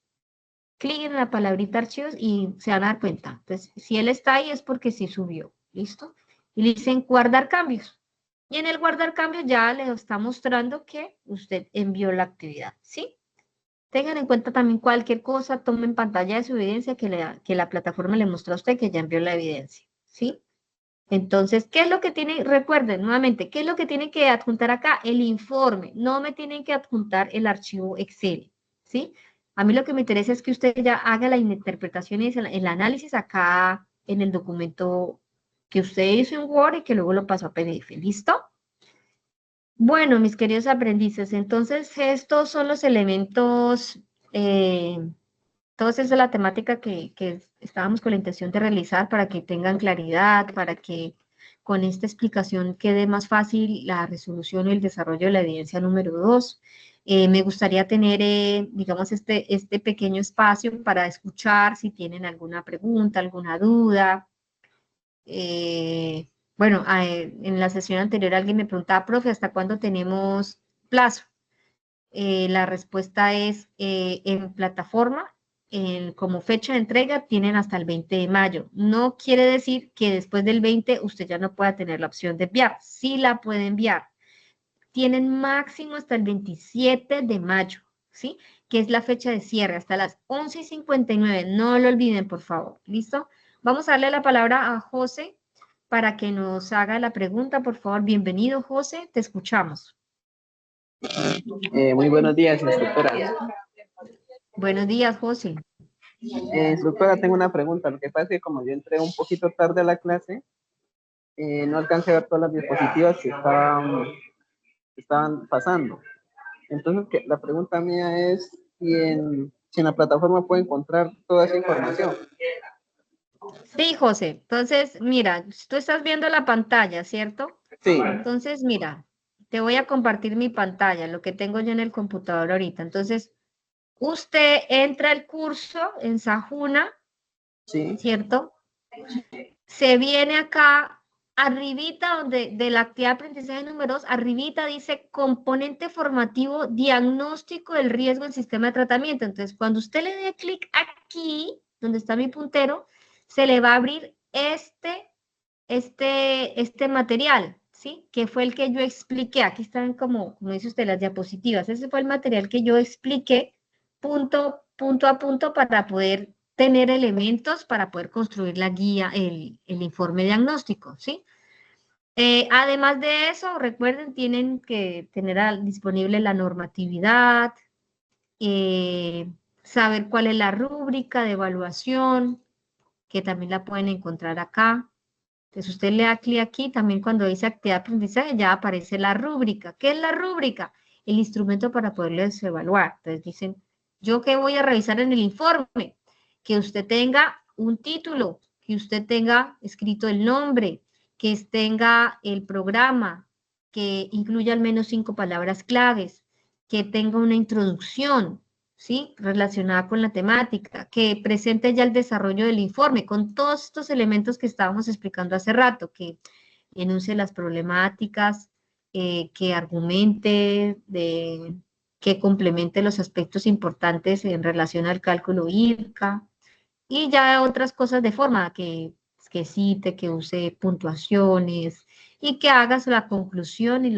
clic en la palabrita archivos y se van a dar cuenta. Entonces, si él está ahí es porque sí subió. ¿Listo? Y le dicen guardar cambios. Y en el guardar cambios ya le está mostrando que usted envió la actividad. ¿Sí? Tengan en cuenta también cualquier cosa, tomen pantalla de su evidencia que la plataforma le muestra a usted que ya envió la evidencia. ¿Sí? Entonces, ¿qué es lo que tiene? Recuerden nuevamente, ¿qué es lo que tienen que adjuntar acá? El informe. No me tienen que adjuntar el archivo Excel, ¿sí? A mí lo que me interesa es que usted ya haga la interpretación y el análisis acá en el documento que usted hizo en Word y que luego lo pasó a PDF. ¿Listo? Bueno, mis queridos aprendices, entonces estos son los elementos, entonces esa es la temática que estábamos con la intención de realizar para que tengan claridad, para que con esta explicación quede más fácil la resolución y el desarrollo de la evidencia número 2. Me gustaría tener, digamos, este pequeño espacio para escuchar si tienen alguna pregunta, alguna duda. Eh, bueno, en la sesión anterior alguien me preguntaba, profe, ¿hasta cuándo tenemos plazo? La respuesta es en plataforma, como fecha de entrega, tienen hasta el 20 de mayo. No quiere decir que después del 20 usted ya no pueda tener la opción de enviar. Sí la puede enviar. Tienen máximo hasta el 27 de mayo, ¿sí? Que es la fecha de cierre, hasta las 11:59. No lo olviden, por favor. ¿Listo? Vamos a darle la palabra a José para que nos haga la pregunta, por favor. Bienvenido, José. Te escuchamos. Muy buenos días, instructora. Buenos días, José. Instructora, tengo una pregunta. Lo que pasa es que como yo entré un poquito tarde a la clase, no alcancé a ver todas las diapositivas que estaban pasando. Entonces, la pregunta mía es si en la plataforma puedo encontrar toda esa información. Sí, José. Entonces, mira, tú estás viendo la pantalla, ¿cierto? Sí, Entonces, mira, te voy a compartir mi pantalla, lo que tengo yo en el computador ahorita. Entonces, usted entra al curso en Sajuna, sí, ¿cierto? Se viene acá, arribita, donde de la actividad de aprendizaje número 2, arribita dice componente formativo diagnóstico del riesgo del sistema de tratamiento. Entonces, cuando usted le dé clic aquí, donde está mi puntero, se le va a abrir este material, ¿sí? Que fue el que yo expliqué. Aquí están como dice usted, las diapositivas. Ese fue el material que yo expliqué punto a punto para poder tener elementos para poder construir la guía, el informe diagnóstico, ¿sí? Además de eso, recuerden, tienen que tener disponible la normatividad, saber cuál es la rúbrica de evaluación, que también la pueden encontrar acá. Entonces usted le da clic aquí, también cuando dice actividad de aprendizaje ya aparece la rúbrica. ¿Qué es la rúbrica? El instrumento para poderles evaluar. Entonces dicen, ¿yo qué voy a revisar en el informe? Que usted tenga un título, que usted tenga escrito el nombre, que tenga el programa, que incluya al menos 5 palabras claves, que tenga una introducción, ¿sí? Relacionada con la temática, que presente ya el desarrollo del informe, con todos estos elementos que estábamos explicando hace rato, que enuncie las problemáticas, que argumente, que complemente los aspectos importantes en relación al cálculo IRCA, y ya otras cosas de forma, que cite, que use puntuaciones, y que hagas la conclusión y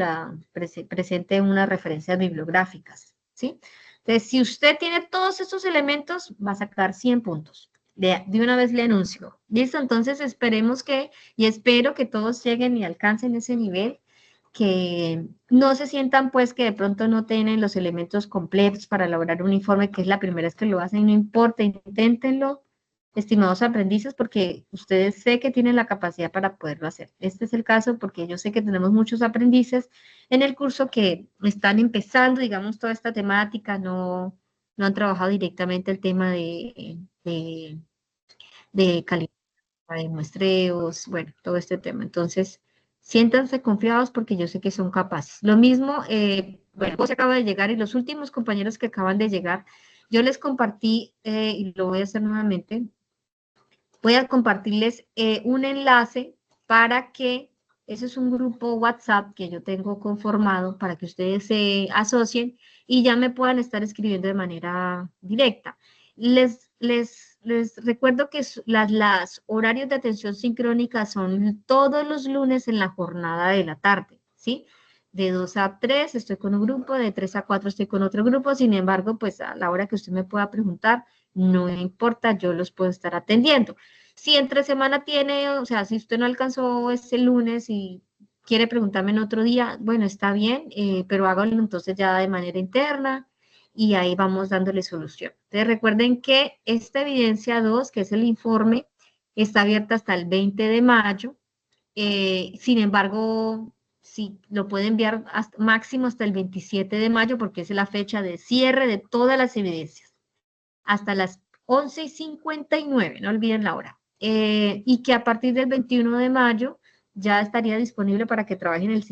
presente unas referencias bibliográficas, ¿sí? Entonces, si usted tiene todos estos elementos, va a sacar 100 puntos. De una vez le anuncio. ¿Listo? Entonces, esperemos y espero que todos lleguen y alcancen ese nivel, que no se sientan pues que de pronto no tienen los elementos completos para elaborar un informe, que es la primera vez que lo hacen, no importa, inténtenlo, estimados aprendices, porque ustedes sé que tienen la capacidad para poderlo hacer. Este es el caso porque yo sé que tenemos muchos aprendices en el curso que están empezando, digamos, toda esta temática, no han trabajado directamente el tema de calidad de muestreos, bueno, todo este tema. Entonces, siéntanse confiados porque yo sé que son capaces. Lo mismo, bueno, vos acaba de llegar y los últimos compañeros que acaban de llegar, yo les compartí, y lo voy a hacer nuevamente, voy a compartirles un enlace para que, ese es un grupo WhatsApp que yo tengo conformado para que ustedes se asocien y ya me puedan estar escribiendo de manera directa. Les recuerdo que las horarios de atención sincrónica son todos los lunes en la jornada de la tarde, ¿sí? De 2 a 3 estoy con un grupo, de 3 a 4 estoy con otro grupo, sin embargo, pues a la hora que usted me pueda preguntar, no importa, yo los puedo estar atendiendo. Si entre semana tiene, o sea, si usted no alcanzó ese lunes y quiere preguntarme en otro día, bueno, está bien, pero hágalo entonces ya de manera interna y ahí vamos dándole solución. Entonces recuerden que esta evidencia 2, que es el informe, está abierta hasta el 20 de mayo. Sin embargo, sí, lo puede enviar máximo hasta el 27 de mayo porque es la fecha de cierre de todas las evidencias, hasta las 11:59, no olviden la hora. Y que a partir del 21 de mayo ya estaría disponible para que trabajen la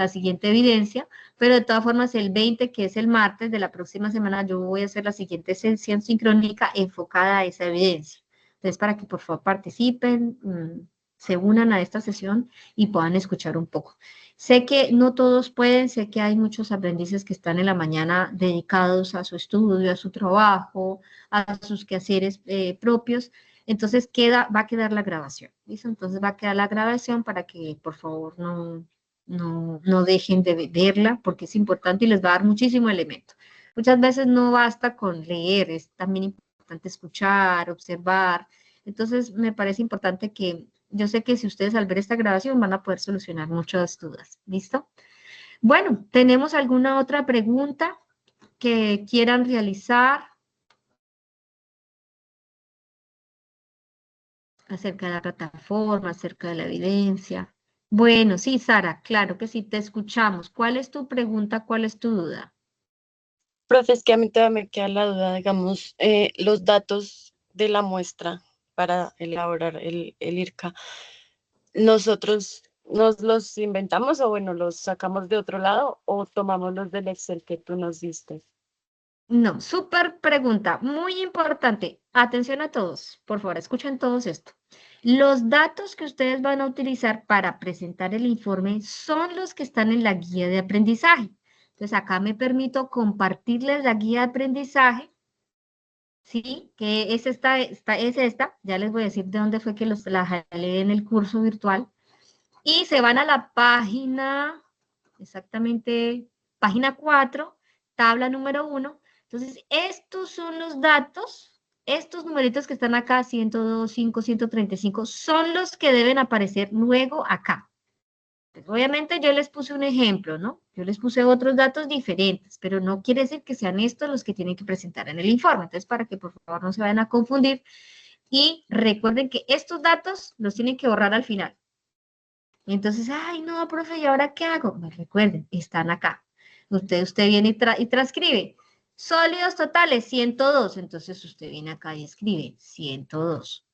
siguiente evidencia, pero de todas formas el 20, que es el martes de la próxima semana, yo voy a hacer la siguiente sesión sincrónica enfocada a esa evidencia. Entonces, para que por favor participen, se unan a esta sesión y puedan escuchar un poco. Sé que no todos pueden, sé que hay muchos aprendices que están en la mañana dedicados a su estudio, a su trabajo, a sus quehaceres propios, entonces va a quedar la grabación, ¿listo? Entonces va a quedar la grabación para que por favor no dejen de verla porque es importante y les va a dar muchísimo elemento. Muchas veces no basta con leer, es también importante escuchar, observar. Entonces me parece importante que yo sé que si ustedes al ver esta grabación van a poder solucionar muchas dudas. ¿Listo? Bueno, ¿tenemos alguna otra pregunta que quieran realizar acerca de la plataforma, acerca de la evidencia? Bueno, sí, Sara, claro que sí, te escuchamos. ¿Cuál es tu pregunta? ¿Cuál es tu duda? Profe, es que a mí todavía me queda la duda, digamos, los datos de la muestra para elaborar el IRCA, ¿nosotros nos los inventamos o bueno, los sacamos de otro lado o tomamos los del Excel que tú nos diste? No, súper pregunta, muy importante. Atención a todos, por favor, escuchen todos esto. Los datos que ustedes van a utilizar para presentar el informe son los que están en la guía de aprendizaje. Entonces, acá me permito compartirles la guía de aprendizaje, ¿sí? Que es esta. Ya les voy a decir de dónde fue que la jalé en el curso virtual. Y se van a la página, exactamente, página 4, tabla número 1. Entonces, estos son los datos, estos numeritos que están acá, 102, 5, 135, son los que deben aparecer luego acá. Pues, obviamente yo les puse un ejemplo, ¿no? Yo les puse otros datos diferentes, pero no quiere decir que sean estos los que tienen que presentar en el informe. Entonces, para que por favor no se vayan a confundir. Y recuerden que estos datos los tienen que borrar al final. Y entonces, ay, no, profe, ¿y ahora qué hago? Pues recuerden, están acá. Usted viene y transcribe. Sólidos totales, 102. Entonces usted viene acá y escribe 102.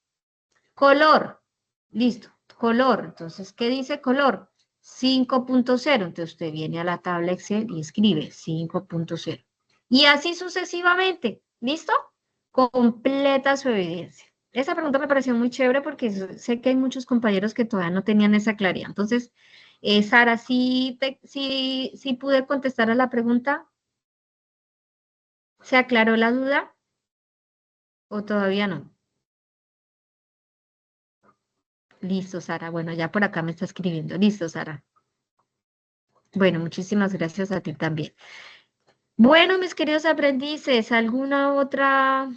Color, listo, color. Entonces, ¿qué dice color? 5.0. Entonces usted viene a la tabla Excel y escribe 5.0. Y así sucesivamente, ¿listo? Completa su evidencia. Esa pregunta me pareció muy chévere porque sé que hay muchos compañeros que todavía no tenían esa claridad. Entonces, Sara, ¿sí pude contestar a la pregunta? ¿Se aclaró la duda o todavía no? Listo, Sara. Bueno, ya por acá me está escribiendo. Listo, Sara. Bueno, muchísimas gracias a ti también. Bueno, mis queridos aprendices, ¿alguna otra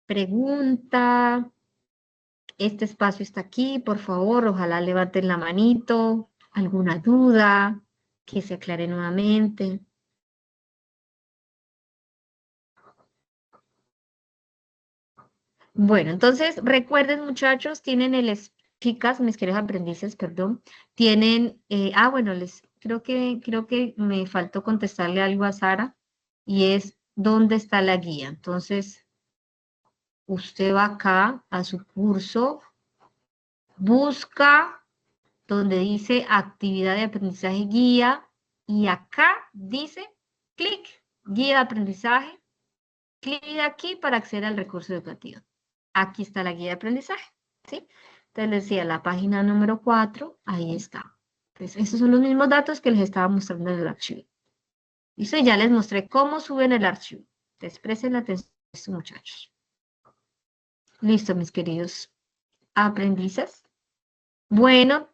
pregunta? Este espacio está aquí, por favor, ojalá levanten la manito. ¿Alguna duda? Que se aclare nuevamente. Bueno, entonces recuerden, muchachos, tienen chicas, mis queridos aprendices, perdón, tienen, bueno, creo que me faltó contestarle algo a Sara, y es, ¿dónde está la guía? Entonces, usted va acá a su curso, busca donde dice actividad de aprendizaje guía, y acá dice clic, guía de aprendizaje, clic aquí para acceder al recurso educativo. Aquí está la guía de aprendizaje, ¿sí? Entonces les decía, la página número 4, ahí está. Entonces, estos son los mismos datos que les estaba mostrando en el archivo. Listo, y ya les mostré cómo suben el archivo. Entonces, presten atención, muchachos. Listo, mis queridos aprendices. Bueno,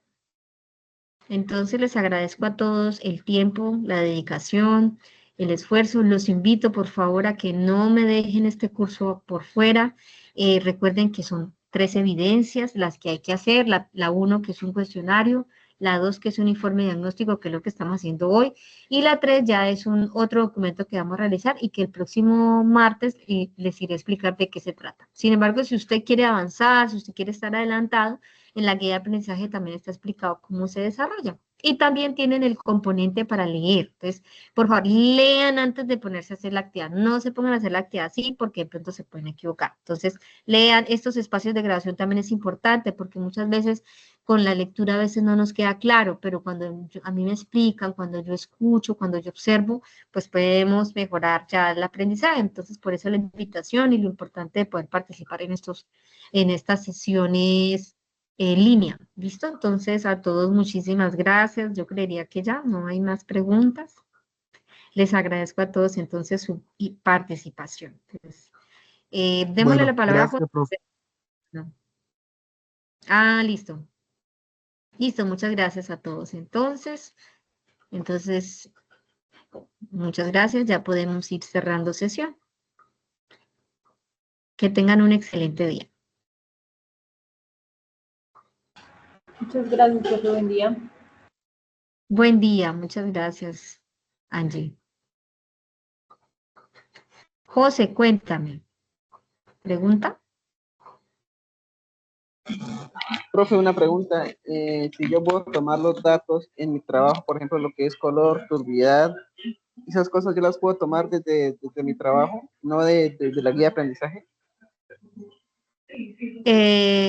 entonces les agradezco a todos el tiempo, la dedicación, el esfuerzo. Los invito por favor a que no me dejen este curso por fuera. Recuerden que son 3 evidencias las que hay que hacer. La 1 que es un cuestionario, la 2 que es un informe diagnóstico, que es lo que estamos haciendo hoy, y la 3 ya es un otro documento que vamos a realizar y que el próximo martes les iré a explicar de qué se trata. Sin embargo, si usted quiere avanzar, si usted quiere estar adelantado, en la guía de aprendizaje también está explicado cómo se desarrolla. Y también tienen el componente para leer. Entonces, por favor, lean antes de ponerse a hacer la actividad. No se pongan a hacer la actividad así porque de pronto se pueden equivocar. Entonces, lean estos espacios de grabación, también es importante porque muchas veces con la lectura a veces no nos queda claro, pero cuando a mí me explican, cuando yo escucho, cuando yo observo, pues podemos mejorar ya el aprendizaje. Entonces, por eso la invitación y lo importante de poder participar en estas sesiones en línea. ¿Listo? Entonces, a todos muchísimas gracias. Yo creería que ya no hay más preguntas. Les agradezco a todos entonces su participación. Entonces, démosle Bueno, la palabra a José. gracias, profe. Listo. Listo, muchas gracias a todos. Entonces, muchas gracias. Ya podemos ir cerrando sesión. Que tengan un excelente día. Muchas gracias, profe. Buen día. Buen día. Muchas gracias, Angie. José, cuéntame. ¿Pregunta? Profe, una pregunta. Si yo puedo tomar los datos en mi trabajo, por ejemplo, lo que es color, turbidez, esas cosas yo las puedo tomar desde mi trabajo, no desde la guía de aprendizaje.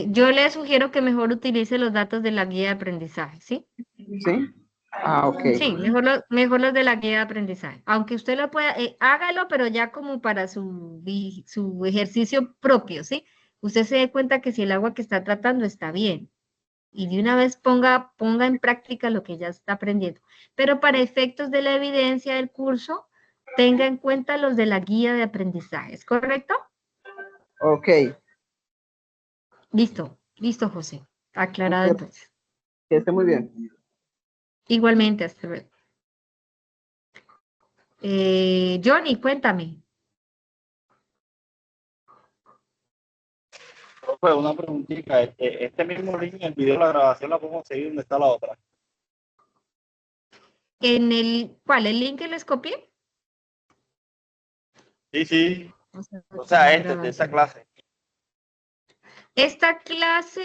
Yo le sugiero que mejor utilice los datos de la guía de aprendizaje, ¿sí? ¿Sí? Ah, ok. Sí, mejor los de la guía de aprendizaje. Aunque usted lo pueda, hágalo, pero ya como para su ejercicio propio, ¿sí? Usted se dé cuenta que si el agua que está tratando está bien. Y de una vez ponga en práctica lo que ya está aprendiendo. Pero para efectos de la evidencia del curso, tenga en cuenta los de la guía de aprendizaje, ¿es correcto? Ok. Listo, José. Aclarado Muchas- entonces. Que esté muy bien. Igualmente, hasta luego. Johnny, cuéntame. Profe, una preguntita. Este mismo link, el video de la grabación, la podemos seguir donde está la otra. ¿Cuál? ¿El link que les copié? Sí, sí. O sea, O sea, la de esa grabación. clase. Esta clase